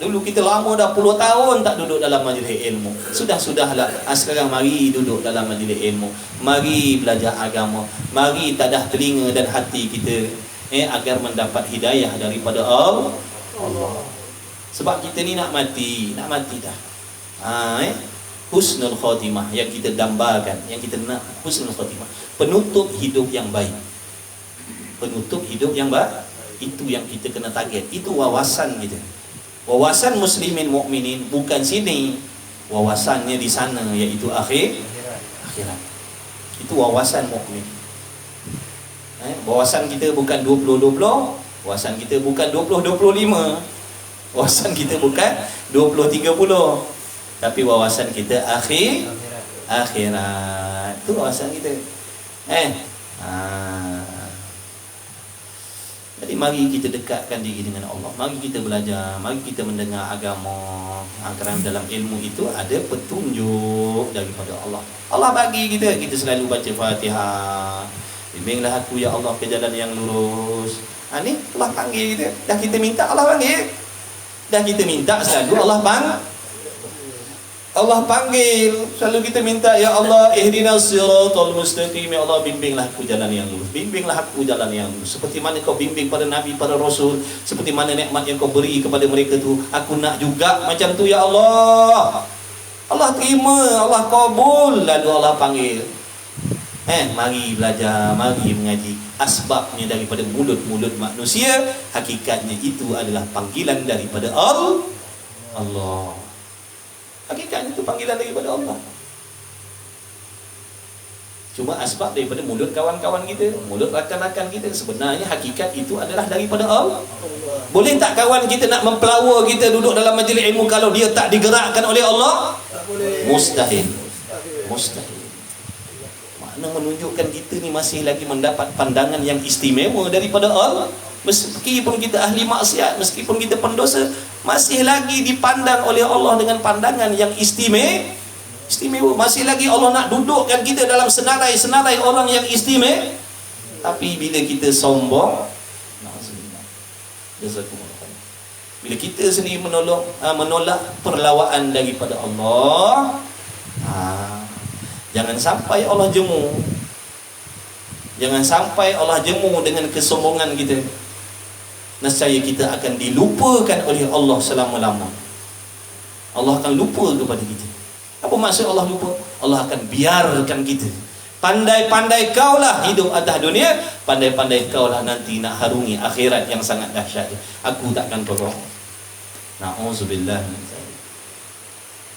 Dulu kita lama dah puluh tahun tak duduk dalam majlis ilmu. Sudahlah. Sekarang mari duduk dalam majlis ilmu. Mari belajar agama. Mari tadah telinga dan hati kita agar mendapat hidayah daripada Allah. Sebab kita ni nak mati dah. Husnul khatimah yang kita dambakan, yang kita nak husnul khatimah, penutup hidup yang baik. Itu yang kita kena target. Itu wawasan kita. Wawasan muslimin mukminin bukan sini, wawasannya di sana, iaitu akhirat. Itu wawasan mukmin. Wawasan kita bukan 20-20, wawasan kita bukan 20-25, wawasan kita bukan 20-30, tapi wawasan kita akhirat. Itu wawasan kita. Jadi mari kita dekatkan diri dengan Allah. Mari kita belajar, mari kita mendengar agama. Kerana dalam ilmu itu ada petunjuk daripada Allah. Allah bagi kita selalu baca Fatihah. Bimbinglah aku ya Allah ke jalan yang lurus. Ni Allah panggil kita. Dah kita minta Allah panggil. Dah kita minta selalu Allah panggil. Selalu kita minta, ya Allah ihdinas siratal mustaqim, ya Allah bimbinglah aku jalan yang lurus. Bimbinglah aku jalan yang lurus. Seperti mana kau bimbing para nabi, para rasul, seperti mana nikmat yang kau beri kepada mereka tu, aku nak juga macam tu ya Allah. Allah terima, Allah kabul, lalu Allah panggil. Mari belajar, mari mengaji. Asbabnya daripada mulut-mulut manusia, hakikatnya itu adalah panggilan daripada Allah. Hakikatnya itu panggilan daripada Allah. Cuma asbab daripada mulut kawan-kawan kita, mulut rakan-rakan kita. Sebenarnya hakikat itu adalah daripada Allah. Boleh tak kawan kita nak mempelawa kita duduk dalam majlis ilmu kalau dia tak digerakkan oleh Allah? Tak boleh. Mustahil. Makna menunjukkan kita ni masih lagi mendapat pandangan yang istimewa daripada Allah. Meskipun kita ahli maksiat, meskipun kita pendosa, masih lagi dipandang oleh Allah dengan pandangan yang istimewa. Masih lagi Allah nak dudukkan kita dalam senarai-senarai orang yang istimewa. Tapi bila kita sombong, bila kita sendiri menolak perlawanan daripada Allah, jangan sampai Allah jemu. Jangan sampai Allah jemu dengan kesombongan kita. Nescaya kita akan dilupakan oleh Allah selama-lama. Allah akan lupa kepada kita. Apa maksud Allah lupa? Allah akan biarkan kita. Pandai-pandai kaulah hidup atas dunia, pandai-pandai kaulah nanti nak harungi akhirat yang sangat dahsyat. Aku takkan tolong. Na'udzubillah min dzalik.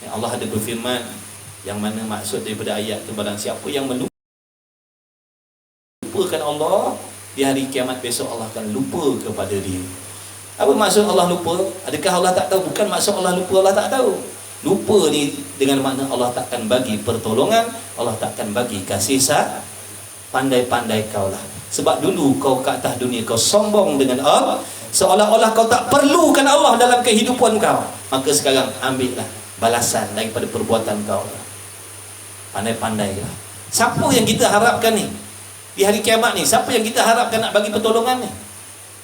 Ya, Allah ada berfirman, yang mana maksud daripada ayat tu, barang siapa yang melupakan Allah di hari kiamat besok, Allah akan lupa kepada dia. Apa maksud Allah lupa? Adakah Allah tak tahu? Bukan maksud Allah lupa, Allah tak tahu. Lupa ni dengan makna Allah takkan bagi pertolongan, Allah takkan bagi kasih sayang. Pandai-pandai kau lah. Sebab dulu kau ke atas dunia, kau sombong dengan Allah, seolah-olah kau tak perlukan Allah dalam kehidupan kau. Maka sekarang ambillah balasan daripada perbuatan kau lah. Pandai-pandai lah. Siapa yang kita harapkan ni di hari kiamat ni? Siapa yang kita harapkan nak bagi pertolongan ni?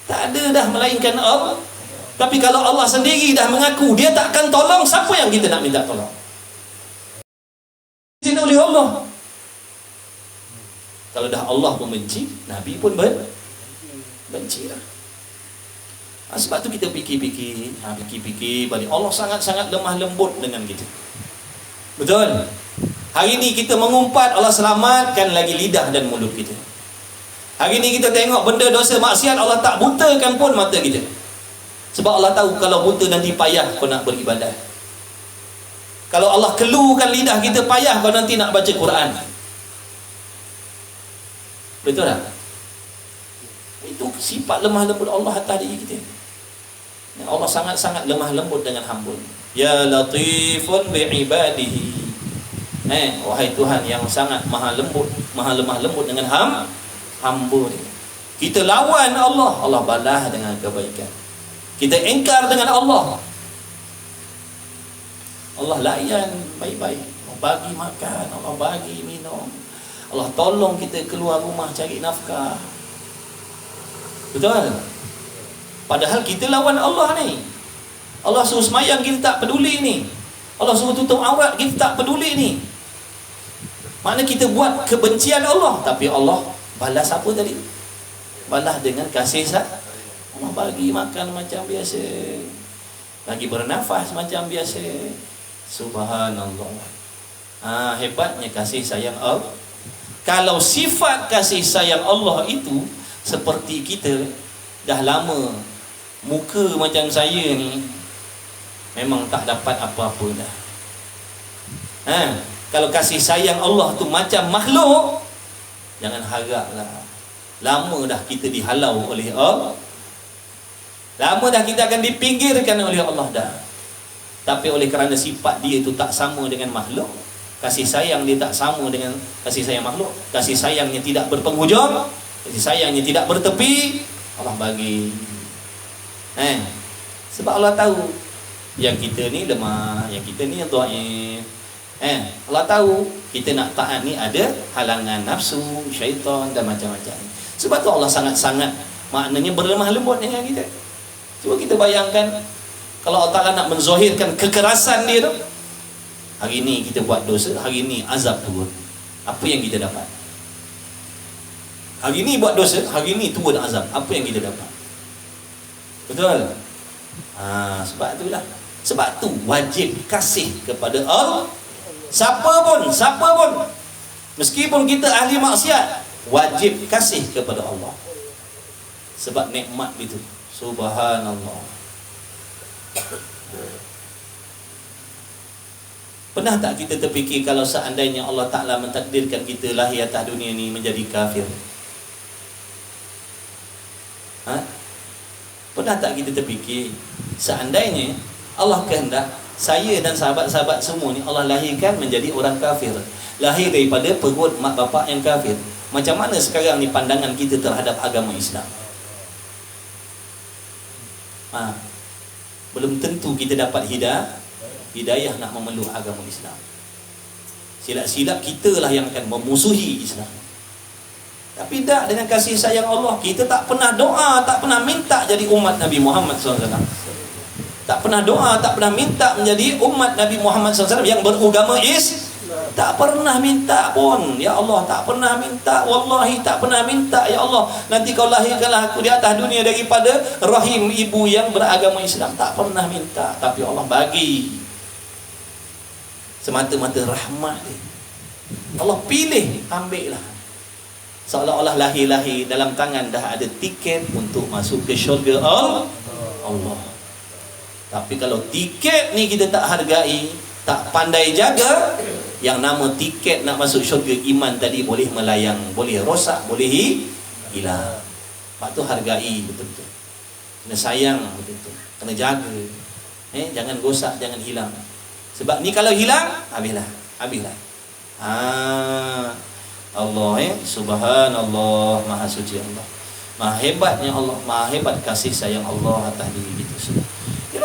Tak ada dah melainkan Allah. Tapi kalau Allah sendiri dah mengaku dia tak akan tolong, siapa yang kita nak minta tolong? Sini oleh Allah. Kalau dah Allah pun benci, Nabi pun benci lah. Sebab tu kita fikir-fikir, fikir-fikir balik. Allah sangat-sangat lemah lembut dengan kita. Betul? Hari ni kita mengumpat, Allah selamatkan lagi lidah dan mulut kita. Hari ni kita tengok benda dosa maksiat, Allah tak butakan pun mata kita. Sebab Allah tahu kalau buta nanti payah kau nak beribadah. Kalau Allah keluarkan lidah kita, payah kau nanti nak baca Quran. Betul tak? Itu sifat lemah lembut Allah atas diri kita. Allah sangat-sangat lemah lembut dengan hamba. Ya latifun bi'ibadihi. Wahai Tuhan yang sangat maha lembut, maha lemah lembut dengan hamba dia. Kita lawan Allah, Allah balas dengan kebaikan. Kita engkar dengan Allah, Allah layan baik-baik. Allah bagi makan, Allah bagi minum, Allah tolong kita keluar rumah cari nafkah. Betul? Padahal kita lawan Allah ni. Allah suruh semayang, kita tak peduli ni. Allah suruh tutup aurat, kita tak peduli ni. Makna kita buat kebencian Allah, tapi Allah balas apa tadi? Balas dengan kasih sayang. Allah bagi makan macam biasa, bagi bernafas macam biasa. Subhanallah. Hebatnya kasih sayang Allah. Kalau sifat kasih sayang Allah itu seperti kita dah lama, muka macam saya ni memang tak dapat apa-apa dah. Kalau kasih sayang Allah tu macam makhluk, jangan haraplah. Lama dah kita dihalau oleh Allah, lama dah kita akan dipinggirkan oleh Allah dah. Tapi oleh kerana sifat dia itu tak sama dengan makhluk, kasih sayang dia tak sama dengan kasih sayang makhluk, kasih sayangnya tidak berpenghujung, kasih sayangnya tidak bertepi, Allah bagi. Sebab Allah tahu yang kita ni lemah, yang kita ni dhaif. Allah tahu kita nak taat ni ada halangan nafsu, syaitan dan macam-macam. Sebab tu Allah sangat-sangat maknanya berlemah lembut dengan kita. Cuba kita bayangkan kalau Allah Ta'ala nak menzahirkan kekerasan dia tu. Hari ni kita buat dosa, hari ni azab turun. Apa yang kita dapat? Hari ni buat dosa, hari ni turun azab. Apa yang kita dapat? Betul? Sebab itulah. Sebab tu wajib kasih kepada Allah. Siapa pun, meskipun kita ahli maksiat, wajib kasih kepada Allah. Sebab nikmat itu. Subhanallah. Pernah tak kita terfikir kalau seandainya Allah Ta'ala mentakdirkan kita lahir atas dunia ni menjadi kafir? Pernah tak kita terfikir seandainya Allah kehendak saya dan sahabat-sahabat semua ni Allah lahirkan menjadi orang kafir, lahir daripada perut mak bapak yang kafir, macam mana sekarang ni pandangan kita terhadap agama Islam? Belum tentu kita dapat hidayah nak memeluk agama Islam. Silap-silap kita lah yang akan memusuhi Islam. Tapi tak, dengan kasih sayang Allah, kita tak pernah doa, tak pernah minta jadi umat Nabi Muhammad SAW. Tak pernah doa, tak pernah minta menjadi umat Nabi Muhammad SAW yang beragama Islam. Tak pernah minta pun. Ya Allah, tak pernah minta. Wallahi tak pernah minta. Ya Allah, nanti kau lahirkanlah aku di atas dunia daripada rahim ibu yang beragama Islam. Tak pernah minta. Tapi Allah bagi. Semata-mata rahmat dia. Allah pilih, ambil lah. Seolah-olah lahir-lahir dalam tangan dah ada tiket untuk masuk ke syurga Allah. Tapi kalau tiket ni kita tak hargai, tak pandai jaga, yang nama tiket nak masuk syurga iman tadi boleh melayang, boleh rosak, boleh hilang. Pak tu hargai betul-betul. Kena sayang betul-betul. Kena jaga. Jangan rosak, jangan hilang. Sebab ni kalau hilang, habislah. Allah subhanallah, maha suci Allah. Maha hebatnya Allah, maha hebat kasih sayang Allah atas diri kita semua.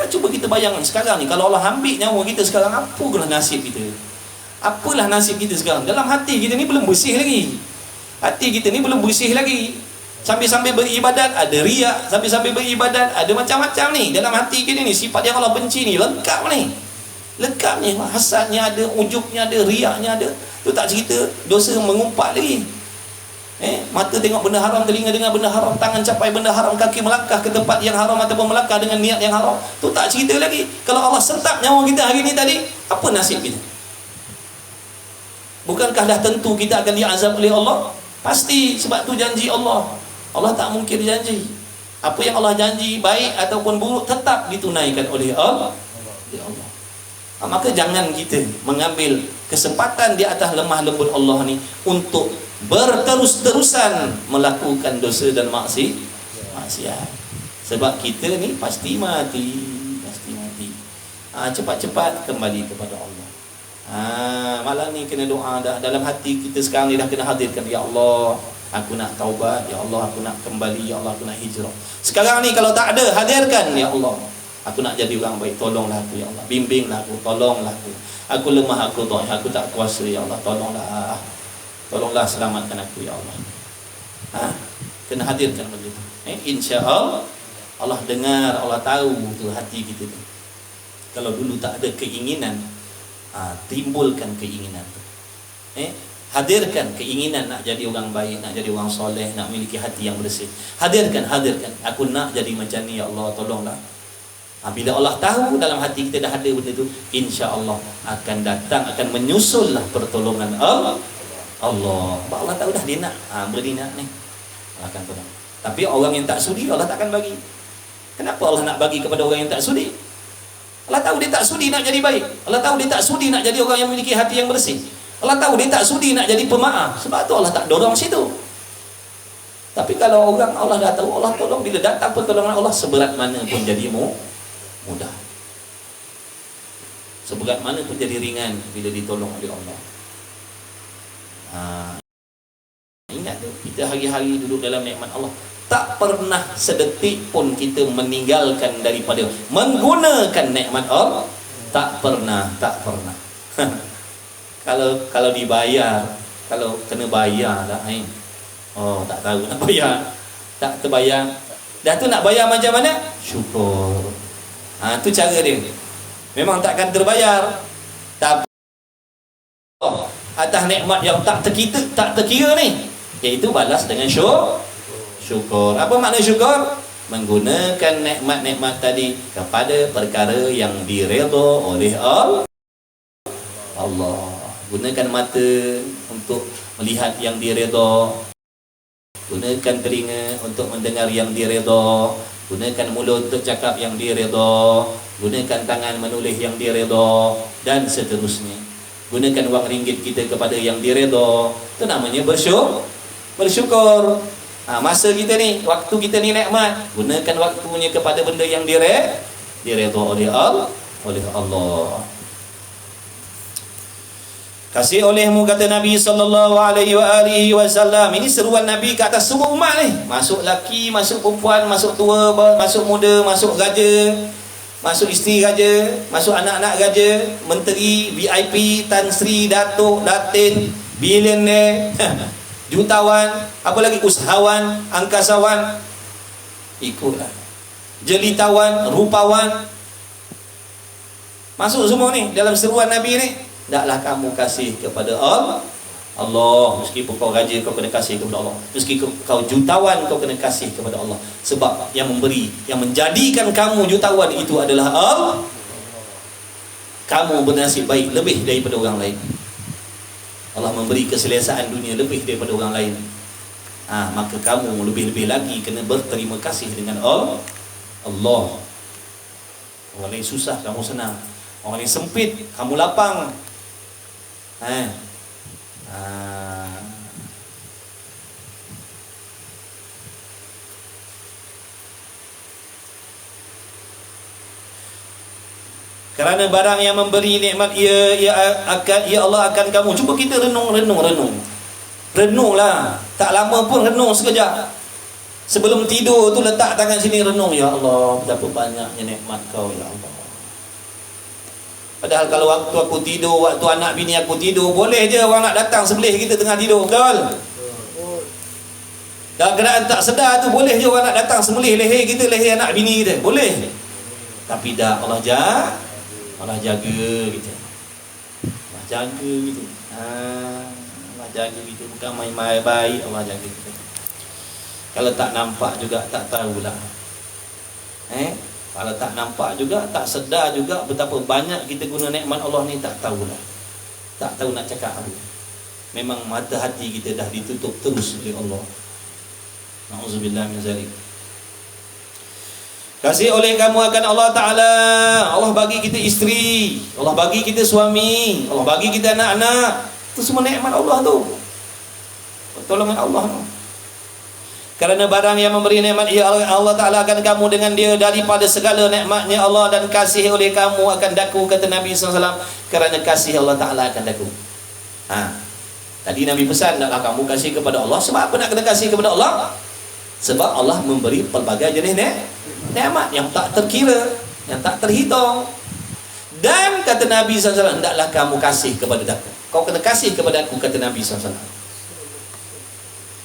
Cuba kita bayangkan sekarang ni, kalau Allah ambil nyawa kita sekarang, apalah nasib kita? Apalah nasib kita sekarang? Dalam hati kita ni belum bersih lagi. Hati kita ni belum bersih lagi. Sambil-sambil beribadat ada riak, sambil-sambil beribadat ada macam-macam ni dalam hati kita ni. Sifat yang Allah benci ni lengkap ni. Lengkap ni, hasadnya ada, ujubnya ada, riaknya ada. Tu tak cerita dosa mengumpat lagi. Mata tengok benda haram, telinga dengar benda haram, tangan capai benda haram, kaki melangkah ke tempat yang haram ataupun melangkah dengan niat yang haram. Tu tak cerita lagi. Kalau Allah sentap nyawa kita hari ni tadi, apa nasib kita? Bukankah dah tentu kita akan diazab oleh Allah? Pasti, sebab tu janji Allah. Allah tak mungkin janji. Apa yang Allah janji, baik ataupun buruk, tetap ditunaikan oleh Allah. Maka jangan kita mengambil kesempatan di atas lemah lembut Allah ni untuk berterus-terusan melakukan dosa dan maksiat. Sebab kita ni pasti mati. Cepat-cepat kembali kepada Allah. Malam ni kena doa dah. Dalam hati kita sekarang ni dah kena hadirkan, ya Allah, aku nak taubat, ya Allah, aku nak kembali, ya Allah, aku nak hijrah. Sekarang ni kalau tak ada, hadirkan, ya Allah, aku nak jadi orang baik, tolonglah aku, ya Allah, bimbinglah aku, tolonglah aku lemah, aku dhaif, aku tak kuasa, ya Allah, tolonglah selamatkan aku, ya Allah. Kena hadirkan begitu. Insya-Allah Allah dengar, Allah tahu tu hati kita tu. Kalau dulu tak ada keinginan, timbulkan keinginan tu. Hadirkan keinginan nak jadi orang baik, nak jadi orang soleh, nak memiliki hati yang bersih. Hadirkan. Aku nak jadi macam ni, ya Allah, tolonglah. Bila Allah tahu dalam hati kita dah ada benda tu, insya-Allah akan datang, akan menyusullah pertolongan Allah. Allah tahu dah dia nak beri nak ni, Allah akan tolong. Tapi orang yang tak sudi, Allah takkan bagi. Kenapa Allah nak bagi kepada orang yang tak sudi? Allah tahu dia tak sudi nak jadi baik. Allah tahu dia tak sudi nak jadi orang yang memiliki hati yang bersih. Allah tahu dia tak sudi nak jadi pemaaf. Sebab tu Allah tak dorong situ. Tapi kalau orang Allah dah tahu, Allah tolong. Bila datang pertolongan Allah, seberat mana pun jadi mudah. Seberat mana pun jadi ringan bila ditolong oleh Allah. Ingat tu, kita hari-hari duduk dalam nikmat Allah, tak pernah sedetik pun kita meninggalkan daripada menggunakan nikmat Allah. Tak pernah. Kalau dibayar, kalau kena bayar lah, tak tahu nak bayar, tak terbayar. Dah tu nak bayar macam mana? Syukur. Tu cara dia. Memang takkan terbayar, tapi atas nikmat yang tak terkira ni, iaitu balas dengan syukur. Apa makna syukur? Menggunakan nikmat-nikmat tadi kepada perkara yang diredha oleh Allah. Gunakan mata untuk melihat yang diredha, gunakan telinga untuk mendengar yang diredha, gunakan mulut untuk cakap yang diredha, gunakan tangan menulis yang diredha, dan seterusnya. Gunakan wang ringgit kita kepada yang diredha. Itu namanya bersyukur. Masa kita ni, waktu kita ni nikmat, gunakan waktunya kepada benda yang diredha oleh Allah. Kasih olehmu, kata Nabi SAW. Ini seruan Nabi ke atas semua umat ni. Masuk laki, masuk perempuan, masuk tua, masuk muda, masuk raja, masuk isteri raja, masuk anak-anak raja, menteri, VIP, Tan Sri, Datuk, Datin, bilioner, jutawan, apa lagi, usahawan, angkasawan, ikutlah. Jelitawan, rupawan, masuk semua ni dalam seruan Nabi ni. Taklah kamu kasih kepada Allah. Meskipun kau raja, kau kena kasih kepada Allah. Meskipun kau jutawan, kau kena kasih kepada Allah. Sebab yang memberi, yang menjadikan kamu jutawan itu adalah Allah. Kamu bernasib baik lebih daripada orang lain. Allah memberi keselesaan dunia lebih daripada orang lain. Maka kamu lebih-lebih lagi kena berterima kasih dengan Allah. Orang lain susah, kamu senang. Orang lain sempit, kamu lapang. Kerana barang yang memberi nikmat ia Allah akan kamu. Cuba kita renunglah. Tak lama pun renung sekejap. Sebelum tidur tu letak tangan sini renung, ya Allah, betapa banyaknya nikmat kau ya Allah. Padahal kalau waktu aku tidur, waktu anak bini aku tidur, boleh je orang nak datang sebelah kita tengah tidur, betul? Dalam keadaan tak sedar tu boleh je orang nak datang sebelah leher kita, leher anak bini kita, boleh. Tapi dah Allah jaga kita. Allah jaga kita. Allah jaga kita, bukan main-main baik, Allah jaga kita. Kalau tak nampak juga tak tahulah. Kalau tak nampak juga, tak sedar juga betapa banyak kita guna nikmat Allah ni, tak tahulah. Tak tahu nak cakap apa. Memang mata hati kita dah ditutup terus oleh Allah. Na'udzubillah min zalik. Kasih oleh kamu akan Allah Ta'ala. Allah bagi kita isteri, Allah bagi kita suami, Allah bagi kita anak-anak. Itu semua nikmat Allah tu, pertolongan Allah tu. Kerana barang yang memberi nikmat Allah Ta'ala akan kamu dengan dia daripada segala nikmatnya Allah, dan kasih oleh kamu akan daku, kata Nabi SAW. Kerana kasih Allah Ta'ala akan daku. Tadi Nabi pesan, naklah kamu kasih kepada Allah. Sebab apa nak kena kasih kepada Allah? Sebab Allah memberi pelbagai jenis nikmat yang tak terkira, yang tak terhitung. Dan kata Nabi SAW, hendaklah kamu kasih kepada aku. Kau kena kasih kepada aku, kata Nabi SAW.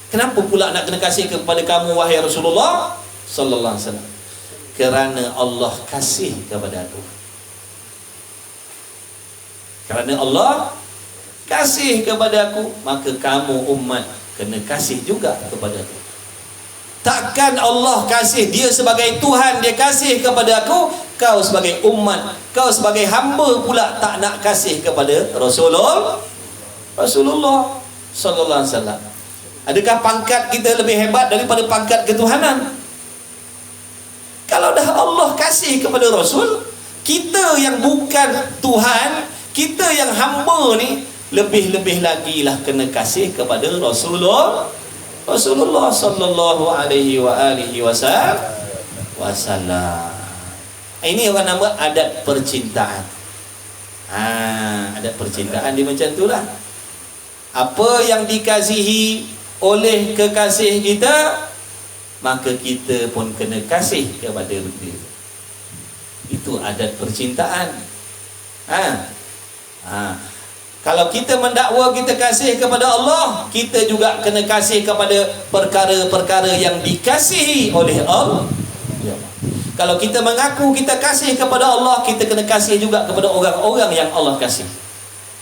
Kenapa pula nak kena kasih kepada kamu, wahai Rasulullah sallallahu alaihi wasallam? Kerana Allah kasih kepada aku. Kerana Allah kasih kepada aku, maka kamu umat kena kasih juga kepada aku. Takkan Allah kasih, dia sebagai Tuhan, dia kasih kepada aku, kau sebagai umat, kau sebagai hamba pula tak nak kasih kepada Rasulullah sallallahu alaihi wasallam. Adakah pangkat kita lebih hebat daripada pangkat ketuhanan? Kalau dah Allah kasih kepada Rasul, kita yang bukan Tuhan, kita yang hamba ni, lebih-lebih lagi lah kena kasih kepada Rasulullah sallallahu alaihi wa alihi wasallam. Ini orang nama adat percintaan. Adat percintaan dia macam itulah. Apa yang dikasihi oleh kekasih kita, maka kita pun kena kasih kepada dia. Itu adat percintaan. Kalau kita mendakwa kita kasih kepada Allah, kita juga kena kasih kepada perkara-perkara yang dikasihi oleh Allah. Kalau kita mengaku kita kasih kepada Allah, kita kena kasih juga kepada orang-orang yang Allah kasih.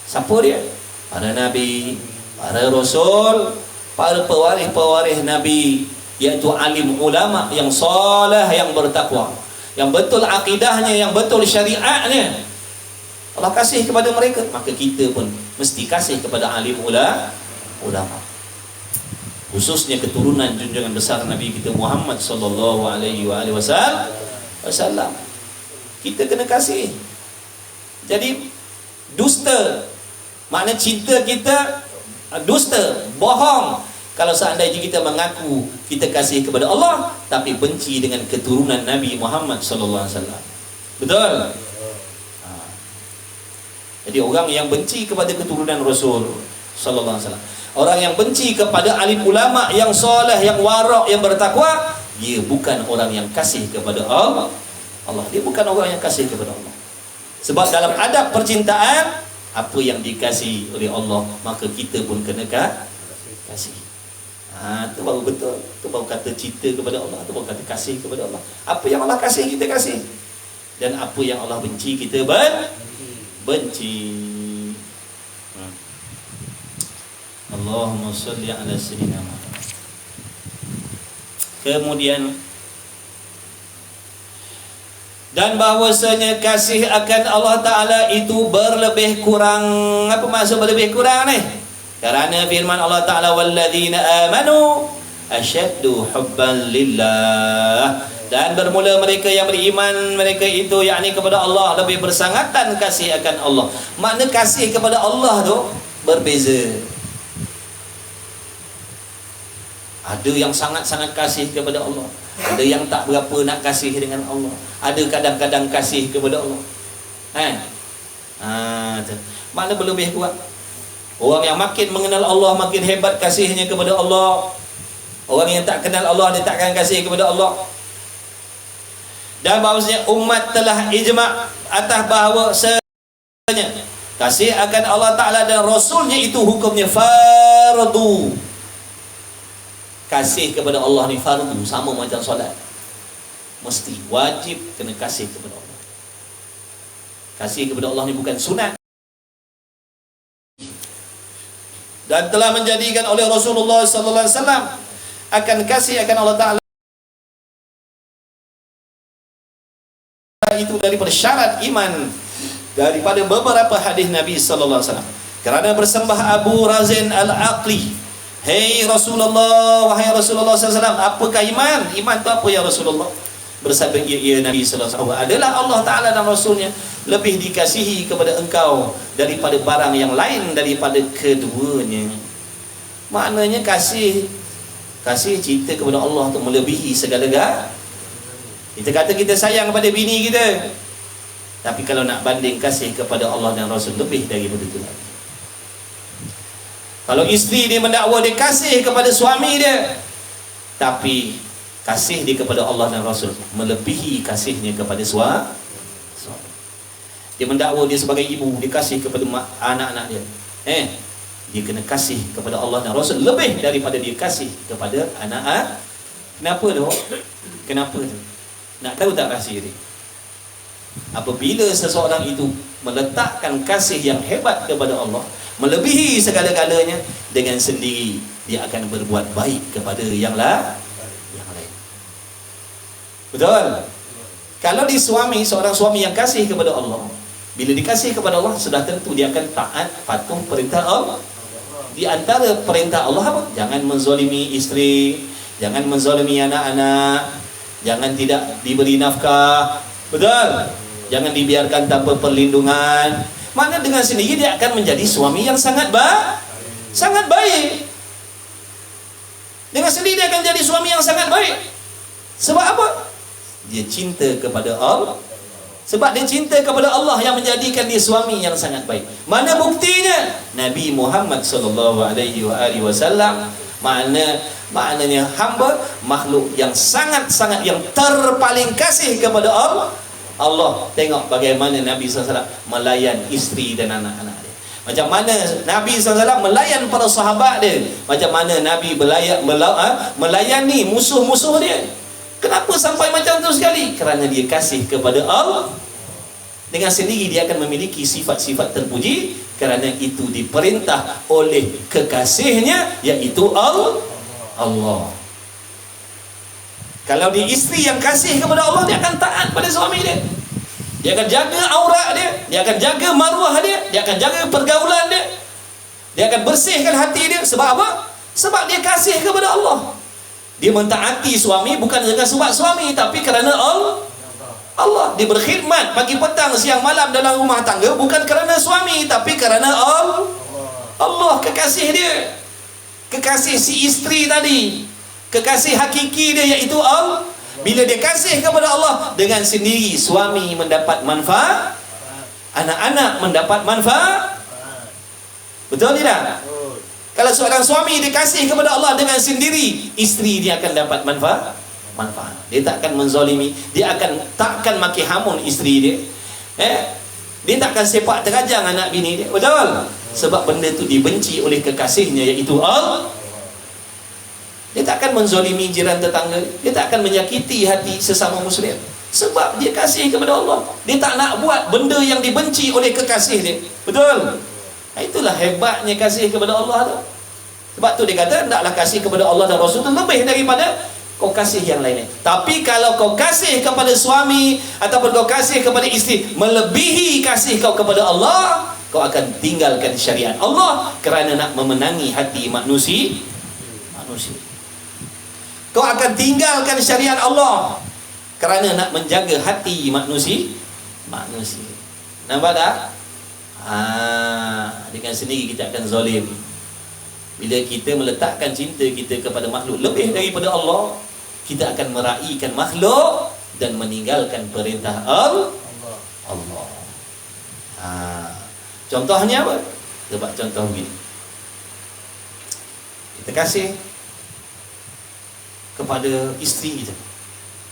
Siapa dia? Para Nabi, para Rasul, para pewaris-pewaris Nabi, iaitu alim ulama yang soleh, yang bertakwa, yang betul akidahnya, yang betul syariatnya. Allah kasih kepada mereka, maka kita pun mesti kasih kepada alim ulama. Khususnya keturunan junjungan besar Nabi kita Muhammad sallallahu alaihi wasallam. Kita kena kasih. Jadi dusta, makna cinta kita dusta, bohong kalau seandainya kita mengaku kita kasih kepada Allah tapi benci dengan keturunan Nabi Muhammad sallallahu alaihi wasallam. Betul? Jadi orang yang benci kepada keturunan Rasul sallallahu alaihi wasallam, orang yang benci kepada alim ulama yang soleh, yang warak, yang bertakwa, dia bukan orang yang kasih kepada Allah. Dia bukan orang yang kasih kepada Allah. Sebab dalam adab percintaan, apa yang dikasih oleh Allah, maka kita pun kena kasih. Itu baru betul. Itu baru kata cinta kepada Allah. Itu baru kata kasih kepada Allah. Apa yang Allah kasih, kita kasih. Dan apa yang Allah benci, kita benci. Allahumma salli ala sayyidina Muhammad. Kemudian, dan bahwasanya kasih akan Allah Ta'ala itu berlebih kurang. Apa maksud berlebih kurang ni? Kerana firman Allah Ta'ala, walladzina amanu asyaddu hubban lillah. Dan bermula mereka yang beriman, mereka itu yakni kepada Allah lebih bersangatan kasih akan Allah. Makna kasih kepada Allah tu berbeza. Ada yang sangat-sangat kasih kepada Allah, ada yang tak berapa nak kasih dengan Allah, ada kadang-kadang kasih kepada Allah. Mana berlebih kuat. Orang yang makin mengenal Allah makin hebat kasihnya kepada Allah. Orang yang tak kenal Allah dia takkan kasih kepada Allah. Dan bahawasanya umat telah ijma' atas bahawa kasih akan Allah Ta'ala dan Rasulnya itu hukumnya fardu. Kasih kepada Allah ni fardu, sama macam solat. Mesti, wajib kena kasih kepada Allah. Kasih kepada Allah ni bukan sunat. Dan telah menjadikan oleh Rasulullah sallallahu alaihi wasallam akan kasih akan Allah Ta'ala itu daripada syarat iman, daripada beberapa hadis Nabi sallallahu alaihi wasallam. Kerana bersembah Abu Razin Al-Aqli, "Hei Rasulullah, wahai Rasulullah SAW, apakah iman? Iman itu apa ya Rasulullah?" Bersabda ia Nabi SAW, "Adalah Allah Ta'ala dan Rasulnya lebih dikasihi kepada engkau daripada barang yang lain daripada keduanya." Maknanya kasih cinta kepada Allah itu melebihi segala-galanya. Kita kata kita sayang kepada bini kita, tapi kalau nak banding kasih kepada Allah dan Rasul lebih daripada itu lagi. Kalau isteri dia mendakwa dia kasih kepada suami dia, tapi kasih dia kepada Allah dan Rasul melebihi kasihnya kepada suami. Dia mendakwa dia sebagai ibu, dia kasih kepada anak-anak dia. Dia kena kasih kepada Allah dan Rasul lebih daripada dia kasih kepada anak-anak. Kenapa tu? Kenapa tu? Nak tahu tak kasih dia? Apabila seseorang itu meletakkan kasih yang hebat kepada Allah melebihi segala-galanya, dengan sendiri dia akan berbuat baik kepada yang lain. Betul? Kalau di suami, seorang suami yang kasih kepada Allah, bila dikasih kepada Allah, sudah tentu dia akan taat patuh perintah Allah. Di antara perintah Allah apa? Jangan menzalimi isteri, jangan menzalimi anak-anak, jangan tidak diberi nafkah. Betul? Jangan dibiarkan tanpa perlindungan. Mana dengan sendiri dia akan menjadi suami yang sangat baik. Dengan sendiri dia akan jadi suami yang sangat baik. Sebab apa? Dia cinta kepada Allah. Sebab dia cinta kepada Allah yang menjadikan dia suami yang sangat baik. Mana buktinya? Nabi Muhammad sallallahu alaihi wasallam maknanya hamba, makhluk yang sangat-sangat yang terpaling kasih kepada Allah. Tengok bagaimana Nabi SAW melayan isteri dan anak-anak dia. Macam mana Nabi SAW melayan para sahabat dia. Macam mana Nabi melayani musuh-musuh dia. Kenapa sampai macam tu sekali? Kerana dia kasih kepada Allah. Dengan sendiri dia akan memiliki sifat-sifat terpuji, kerana itu diperintah oleh kekasihnya, iaitu Allah. Kalau dia isteri yang kasih kepada Allah, dia akan taat pada suami dia. Dia akan jaga aurat dia, dia akan jaga maruah dia, dia akan jaga pergaulan dia. Dia akan bersihkan hati dia. Sebab apa? Sebab dia kasih kepada Allah. Dia mentaati suami bukan dengan sebab suami, tapi kerana Allah. Dia berkhidmat pagi petang siang malam dalam rumah tangga bukan kerana suami, tapi kerana Allah, kekasih dia. Kekasih si isteri tadi, kekasih hakiki dia, iaitu Allah. Bila dia kasih kepada Allah, dengan sendiri suami mendapat manfaat, anak-anak mendapat manfaat. Betul tidak? Kalau seorang suami dia kasih kepada Allah, dengan sendiri isteri dia akan dapat manfaat. Dia tak akan menzalimi, dia takkan maki hamun isteri dia. Dia takkan sepak terajang anak bini dia. Betul? Sebab benda itu dibenci oleh kekasihnya, iaitu Allah. Dia tak akan menzalimi jiran tetangga, dia tak akan menyakiti hati sesama muslim. Sebab dia kasih kepada Allah. Dia tak nak buat benda yang dibenci oleh kekasih dia. Betul? Itulah hebatnya kasih kepada Allah tu. Sebab tu dia kata, hendaklah kasih kepada Allah dan Rasul itu lebih daripada kau kasih yang lainnya. Tapi kalau kau kasih kepada suami ataupun kau kasih kepada isteri melebihi kasih kau kepada Allah, kau akan tinggalkan syariat Allah kerana nak memenangi hati manusia. Kau akan tinggalkan syariat Allah kerana nak menjaga hati manusia. Nampak tak? Dengan sendiri kita akan zalim. Bila kita meletakkan cinta kita kepada makhluk lebih daripada Allah, kita akan meraihkan makhluk dan meninggalkan perintah Allah. Contohnya apa? Coba contoh begini. Kita kasih kepada isteri kita,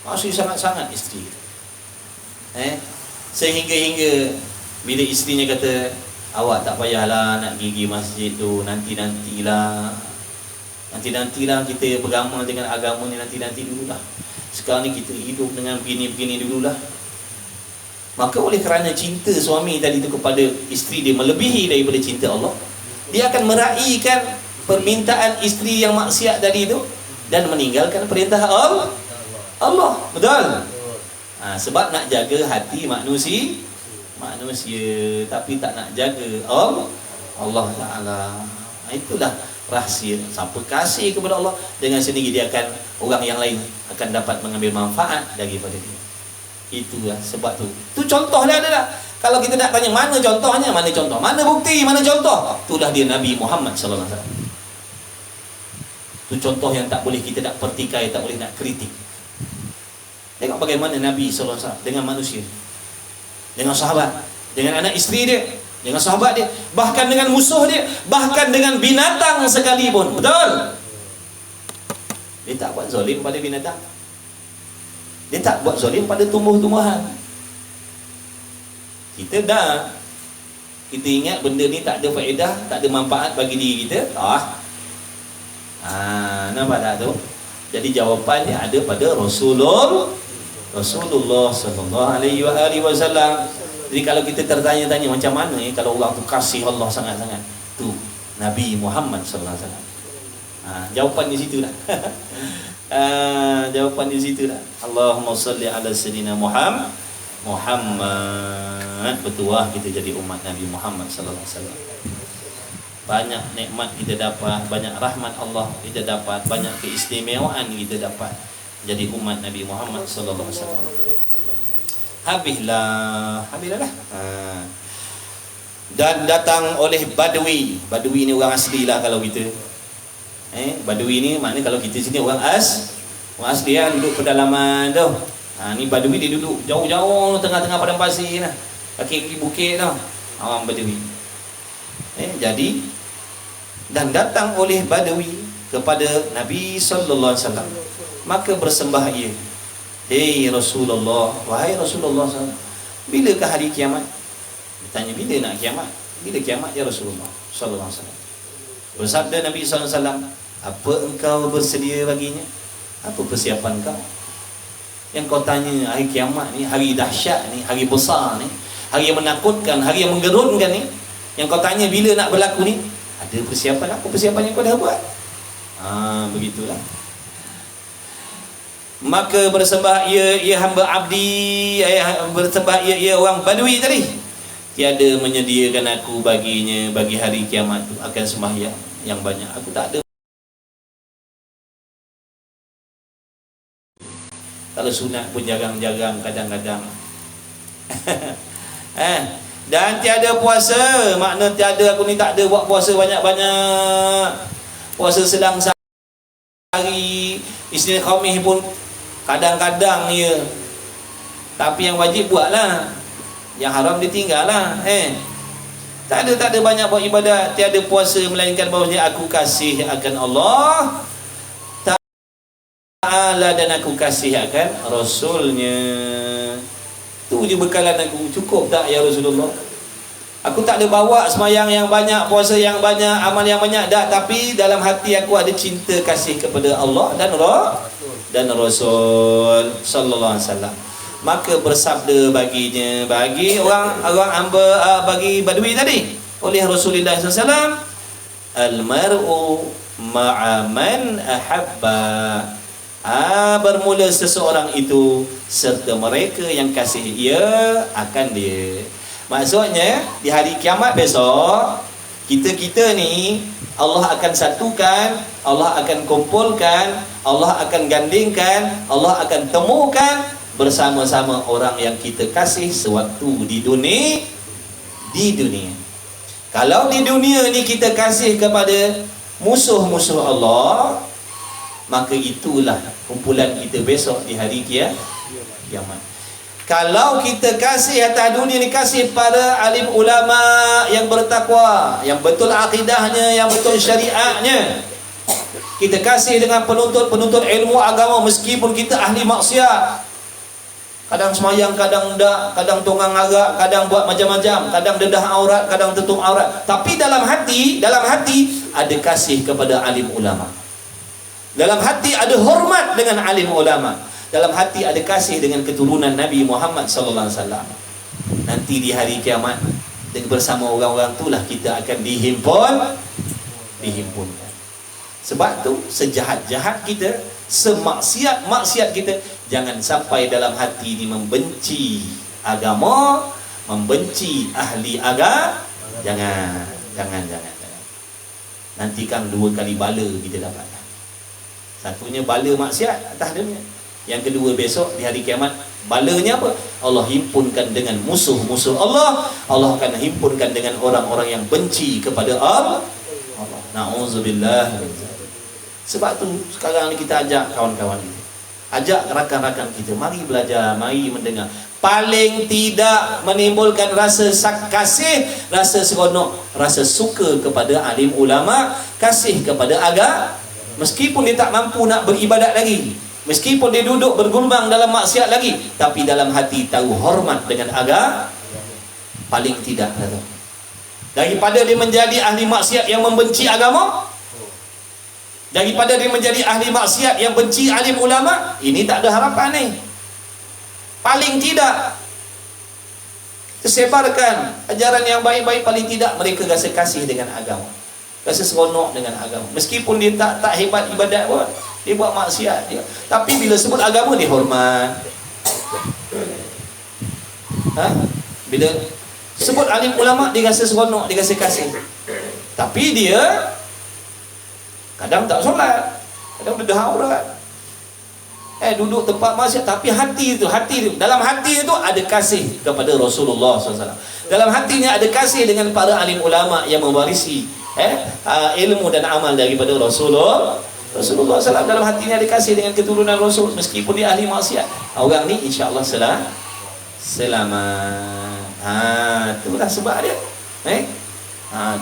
masih sangat-sangat isteri kita, sehingga bila isterinya kata, awak tak payahlah nak pergi masjid tu, nanti-nantilah kita beramal dengan agama ni, nanti dululah, sekarang ni kita hidup dengan begini dululah. Maka oleh kerana cinta suami tadi itu kepada isteri dia melebihi daripada cinta Allah, dia akan meraihkan permintaan isteri yang maksiat tadi itu dan meninggalkan perintah Allah. Betul? Sebab nak jaga hati manusia, tapi tak nak jaga Allah Ta'ala. Itulah rahsia. Siapa kasih kepada Allah, dengan sendiri dia akan, orang yang lain akan dapat mengambil manfaat daripada dia. Itulah sebab tu. Tu contohnya adalah, kalau kita nak tanya mana contohnya, mana bukti, mana contoh, itulah dia Nabi Muhammad sallallahu alaihi wasallam. Itu contoh yang tak boleh kita nak pertikai, tak boleh nak kritik. Tengok bagaimana Nabi sallallahu alaihi wasallam dengan manusia, dengan sahabat, dengan anak isteri dia, dengan sahabat dia, bahkan dengan musuh dia, bahkan dengan binatang sekalipun. Betul? Dia tak buat zalim pada binatang. Dia tak buat zalim pada tumbuh-tumbuhan. Kita ingat benda ni tak ada faedah, tak ada manfaat bagi diri kita. Nampak tak tu? Jadi jawapannya ada pada Rasulullah sallallahu alaihi wasallam. Jadi kalau kita tertanya-tanya macam mana kalau orang tu kasih Allah sangat-sangat, tu Nabi Muhammad sallallahu alaihi wasallam. Jawapan di situ dah. Jawapan di situ dah. Allahumma salli ala sayyidina Muhammad. Bertuah kita jadi umat Nabi Muhammad sallallahu alaihi wasallam. Banyak nikmat kita dapat, banyak rahmat Allah kita dapat, banyak keistimewaan kita dapat jadi umat Nabi Muhammad sallallahu alaihi wasallam. Habislah. Dan datang oleh Badui ni orang asli lah kalau kita. Badui ni maknanya kalau kita sini orang asli lah, duduk pedalaman tu. Ni Badui dia duduk jauh-jauh tengah-tengah padang pasir lah, kaki bukit tau. Orang Badui. Jadi dan datang oleh Badui kepada Nabi sallallahu alaihi wasallam, maka bersembah ia, "Hei Rasulullah, wahai Rasulullah SAW, bilakah hari kiamat?" Bertanya, bila nak kiamat? Bila kiamat ya Rasulullah sallallahu alaihi wasallam? Bersabda Nabi sallallahu alaihi wasallam, "Apa engkau bersedia baginya? Apa persiapan kau?" Yang kau tanya hari kiamat ni, hari dahsyat ni, hari besar ni, hari yang menakutkan, hari yang menggerunkan ni, yang kau tanya bila nak berlaku ni, ada persiapan apa? Persiapan yang kau dah buat? Begitulah. Maka bersembah ia hamba abdi, bersembah ia orang Badui tadi, tiada menyediakan aku baginya bagi hari kiamat tu akan sembahyang yang banyak. Aku tak ada. Kalau sunat pun jarang-jarang, kadang-kadang. Dan tiada puasa, makna tiada, aku ni tak ada buat puasa banyak-banyak. Puasa sedang sehari, Isnin Khamis pun kadang-kadang ya. Tapi yang wajib buatlah, yang haram ditinggallah. Tak ada banyak buat ibadat, tiada puasa melainkan bahawasanya aku kasih akan Allah Ta'ala dan aku kasih akan Rasulnya. Tu je bekalan aku. Cukup tak ya Rasulullah? Aku tak ada bawa semayang yang banyak, puasa yang banyak, amal yang banyak dah, tapi dalam hati aku ada cinta kasih kepada Allah dan Rasul sallallahu alaihi wasallam. Maka bersabda baginya, bagi orang hamba, bagi Badui tadi, oleh Rasulullah sallallahu alaihi wasallam, "Al-mar'u ma'a man ahabba." Bermula seseorang itu serta mereka yang kasih ia akan dia. Maksudnya di hari kiamat besok, kita ni Allah akan satukan, Allah akan kumpulkan, Allah akan gandingkan, Allah akan temukan bersama-sama orang yang kita kasih sewaktu di dunia. Kalau di dunia ni kita kasih kepada musuh-musuh Allah, maka itulah kumpulan kita besok di hari kiamat. Kalau kita kasih atas dunia ni, kasih pada alim ulama yang bertakwa, yang betul akidahnya, yang betul syariatnya, kita kasih dengan penuntut ilmu agama meskipun kita ahli maksiat, kadang semayang, kadang tak, kadang tunggang agak, kadang buat macam-macam, kadang dedah aurat, kadang tutup aurat, tapi dalam hati ada kasih kepada alim ulama. Dalam hati ada hormat dengan alim ulama. Dalam hati ada kasih dengan keturunan Nabi Muhammad sallallahu alaihi wasallam. Nanti di hari kiamat bersama orang-orang itulah kita akan dihimpunkan. Sebab tu sejahat-jahat kita, semaksiat-maksiat kita, jangan sampai dalam hati ini membenci agama, membenci ahli agama. Jangan. Nanti kan 2 kali bala kita dapat. Satunya bala maksiat atas dunia. Yang kedua besok di hari kiamat, balanya apa? Allah himpunkan dengan musuh-musuh Allah. Allah akan himpunkan dengan orang-orang yang benci kepada Allah. Na'udzubillah. Sebab tu sekarang ni kita ajak kawan-kawan kita, ajak rakan-rakan kita, mari belajar, mari mendengar. Paling tidak menimbulkan rasa kasih, rasa seronok, rasa suka kepada alim ulama, kasih kepada agama. Meskipun dia tak mampu nak beribadat lagi, meskipun dia duduk bergulbang dalam maksiat lagi, tapi dalam hati tahu hormat dengan agama. Paling tidak daripada dia menjadi ahli maksiat yang membenci agama, daripada dia menjadi ahli maksiat yang benci alim ulama, ini tak ada harapan ni. Paling tidak tersebarkan ajaran yang baik-baik, paling tidak mereka rasa kasih dengan agama, rasa seronok dengan agama. Meskipun dia tak hebat ibadat pun, dia buat maksiat dia, tapi bila sebut agama dia hormat. Bila sebut alim ulama dia rasa seronok, dia rasa kasih. Tapi dia kadang tak solat, kadang dedah aurat, duduk tempat maksiat, tapi hati itu, dalam hati itu ada kasih kepada Rasulullah SAW. Dalam hatinya ada kasih dengan para alim ulama yang mewarisi ilmu dan amal daripada Rasulullah SAW. Dalam hatinya ada kasih dengan keturunan Rasul, meskipun dia ahli maksiat. Orang ni insya-Allah selamat. Itulah sebab dia.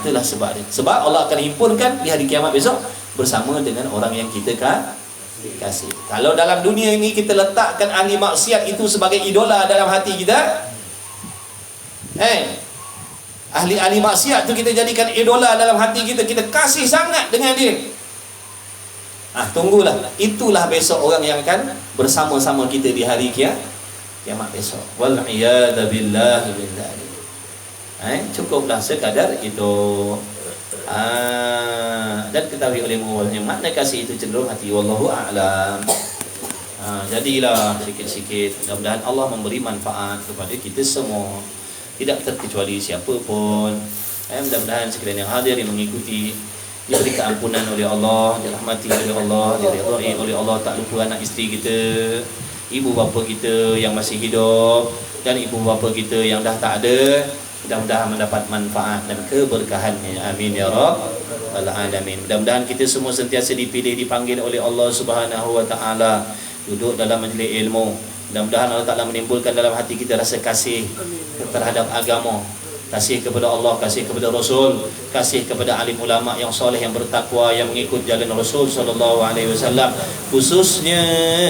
Itulah sebab dia. Sebab Allah akan himpunkan di hari kiamat besok bersama dengan orang yang kita kasih. Kalau dalam dunia ini kita letakkan ahli maksiat itu sebagai idola dalam hati kita, ahli maksiat itu kita jadikan idola dalam hati kita, kita kasih sangat dengan dia. Tunggulah, itulah besok orang yang akan bersama-sama kita di hari kiamat besok. Wal iyad billah. Cukuplah sekadar itu. Dan ketahui oleh muwalnya makna kasih itu cenderung hati. Wallahu a'lam. Jadilah sikit-sikit, mudah-mudahan Allah memberi manfaat kepada kita semua, tidak terkecuali siapa pun. Mudah-mudahan sekalian yang hadir yang mengikuti diberi keampunan oleh Allah, dirahmati oleh Allah, diridhai oleh Allah. Tak lupa anak isteri kita, ibu bapa kita yang masih hidup, dan ibu bapa kita yang dah tak ada, mudah-mudahan mendapat manfaat dan keberkahannya. Amin ya rabbal alamin. Mudah-mudahan kita semua sentiasa dipilih, dipanggil oleh Allah Subhanahu wa taala duduk dalam majlis ilmu. Mudah-mudahan Allah Taala menimbulkan dalam hati kita rasa kasih terhadap agama, kasih kepada Allah, kasih kepada Rasul, kasih kepada alim ulama yang soleh, yang bertakwa, yang mengikut jalan Rasul sallallahu alaihi wasallam, khususnya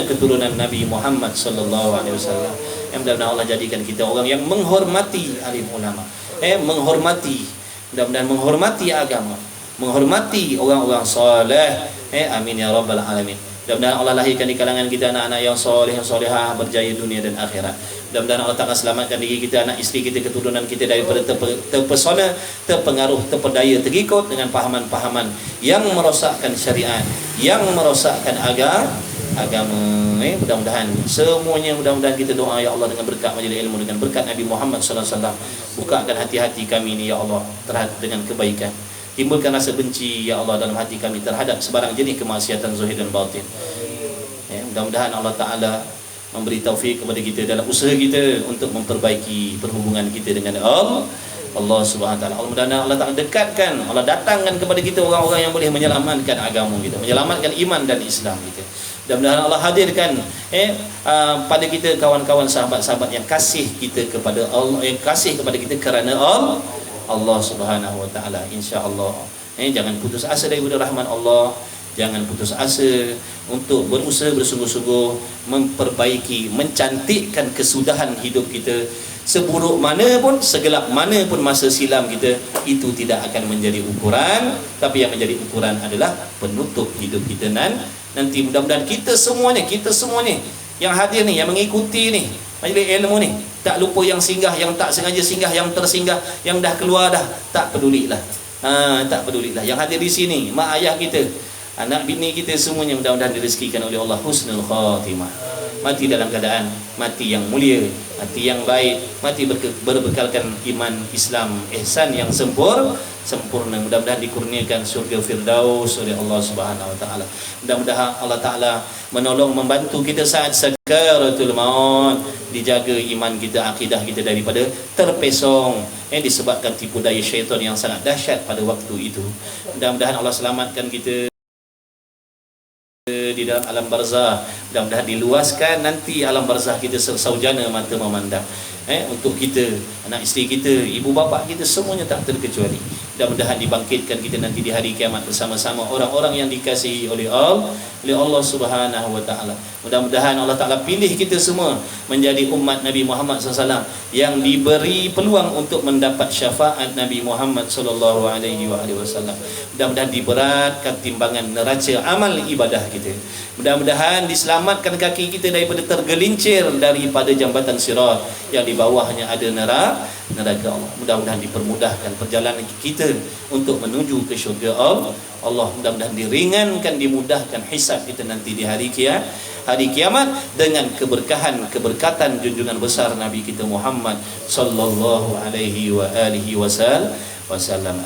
keturunan Nabi Muhammad sallallahu alaihi wasallam. Mudah-mudahan Allah jadikan kita orang yang menghormati alim ulama, mudah-mudahan menghormati agama, menghormati orang-orang soleh. Amin ya rabbal alamin. Mudah-mudahan Allah lahirkan di kalangan kita anak-anak yang soleh, yang solehah, berjaya dunia dan akhirat. Mudah-mudahan Allah Ta'ala selamatkan diri kita, anak isteri kita, keturunan kita daripada terpesona, terpengaruh, terpedaya, terikut dengan pahaman-pahaman yang merosakkan syariat, yang merosakkan agama. Mudah-mudahan semuanya, mudah-mudahan kita doa ya Allah dengan berkat majlis ilmu, dengan berkat Nabi Muhammad sallallahu alaihi wasallam, bukakan hati-hati kami ini ya Allah terhadap dengan kebaikan. Timbulkan rasa benci ya Allah dalam hati kami terhadap sebarang jenis kemaksiatan zahir dan batin. Mudah-mudahan Allah Ta'ala memberi taufik kepada kita dalam usaha kita untuk memperbaiki perhubungan kita dengan Allah Subhanahu Wa Taala. Mudah-mudahan Allah Taala dekatkan, Allah datangkan kepada kita orang-orang yang boleh menyelamatkan agama kita, menyelamatkan iman dan Islam kita. Mudah-mudahan Allah hadirkan pada kita kawan-kawan sahabat-sahabat yang kasih kita kepada Allah, yang kasih kepada kita kerana Allah Subhanahu Wa Taala. Insya-Allah jangan putus asa daripada rahmat Allah. Jangan putus asa untuk berusaha bersungguh-sungguh memperbaiki, mencantikkan kesudahan hidup kita. Seburuk mana pun, segelap mana pun masa silam kita, itu tidak akan menjadi ukuran. Tapi yang menjadi ukuran adalah penutup hidup kita nanti. Mudah-mudahan kita semuanya yang hadir ni, yang mengikuti ni majlis ilmu ni, tak lupa yang singgah, yang tak sengaja singgah, yang tersinggah, yang dah keluar dah, tak pedulilah. Tak pedulilah. Yang hadir di sini, mak ayah kita, anak bini kita, semuanya mudah-mudahan direzekikan oleh Allah husnul khatimah. Mati dalam keadaan mati yang mulia, mati yang baik, mati berbekalkan iman, Islam, ihsan yang sempurna. Mudah-mudahan dikurniakan surga Firdaus oleh Allah Subhanahu Wa Taala. Mudah-mudahan Allah Taala menolong, membantu kita saat sakaratul maut, dijaga iman kita, akidah kita daripada terpesong disebabkan tipu daya syaitan yang sangat dahsyat pada waktu itu. Mudah-mudahan Allah selamatkan kita di dalam alam barzah. Mudah-mudahan diluaskan nanti alam barzah kita saujana mata memandang. Untuk kita, anak isteri kita, ibu bapa kita, semuanya tak terkecuali. Mudah-mudahan dibangkitkan kita nanti di hari kiamat bersama-sama orang-orang yang dikasihi oleh Allah Subhanahu Wa Taala. Mudah-mudahan Allah Taala pilih kita semua menjadi umat Nabi Muhammad SAW yang diberi peluang untuk mendapat syafaat Nabi Muhammad sallallahu alaihi wasallam. Mudah-mudahan diberatkan timbangan neraca amal ibadah kita. Mudah-mudahan diselamatkan kaki kita daripada tergelincir daripada jambatan sirat yang di bawahnya ada neraka Allah. Mudah-mudahan dipermudahkan perjalanan kita untuk menuju ke syurga Allah. Mudah-mudahan diringankan, dimudahkan hisab kita nanti di hari kiamat dengan keberkatan junjungan besar Nabi kita Muhammad sallallahu alaihi wa alihi wasallam.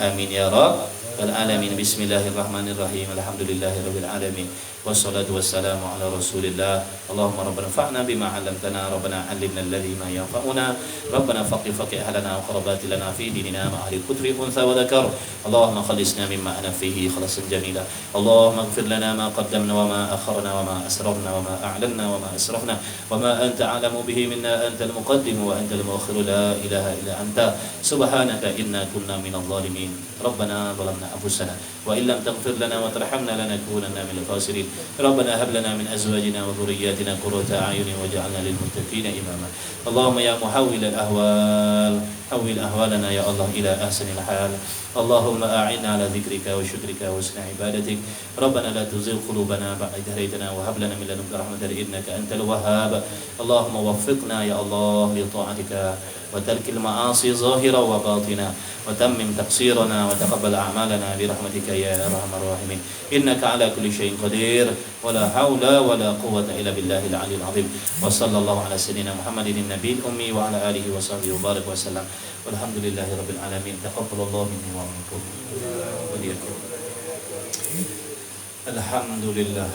Amin ya rabbal alamin. Bismillahirrahmanirrahim. Alhamdulillahirabbil alamin. Wassalatu wassalamu ala Rasulillah. Allahumma rabbana fa'na bima 'allamtana, rabbana 'allimna alladhi ma yanfa'una, rabbana faqih ahlana wa qarabati lana fi dinina ma ahli kutri untha wa dhakar. Allahumma khalisna mimma ana fihi khalasan jamila. Allahumma ighfir lana ma qaddamna wa ma akharna wa ma asrarna wa ma a'lanna wa ma asrafna wa ma anta a'lamu bihi minna, antal muqaddim wa antal muakhir, la ilaha illa anta subhanaka inna kunna minadh dhalimin. Rabbana zalamna anfusana wa illam taghfir lana wa tarhamna lanakunanna minal khasirin. Rabbana hab lana min azwajina wa dhurriyyatina qurrata a'yunin waj'alna lil muttaqina imama. Allahumma ya muhawwil al ahwal, hawwil ahwalana ya Allah ila ahsanil hal. Allahumma a'inna ala dhikrika wa syukrika wa husni ibadatik. Rabbana la tuzigh qulubana ba'da idh hadaytana wa hab lana min ladunka rahmatan innaka antal wahhab. Allahumma waffiqna ya Allah li ta'atika wa tarkil ma'asi zahira wa batina wa tammim taqsirana wa taqabbal a'malana bi rahmatika ya arhamar rahimin. Innaka ala kulli syai'in qadir wa la haula wa la quwwata illa billahil 'aliyyil 'azim. Wa sallallahu ala sayyidina Muhammadin nabiyil ummi wa ala alihi wa sahbihi wa barik wa sallam. Walhamdulillahirabbil alamin. Taqabbalallahu minni wa minkum. Alhamdulillah.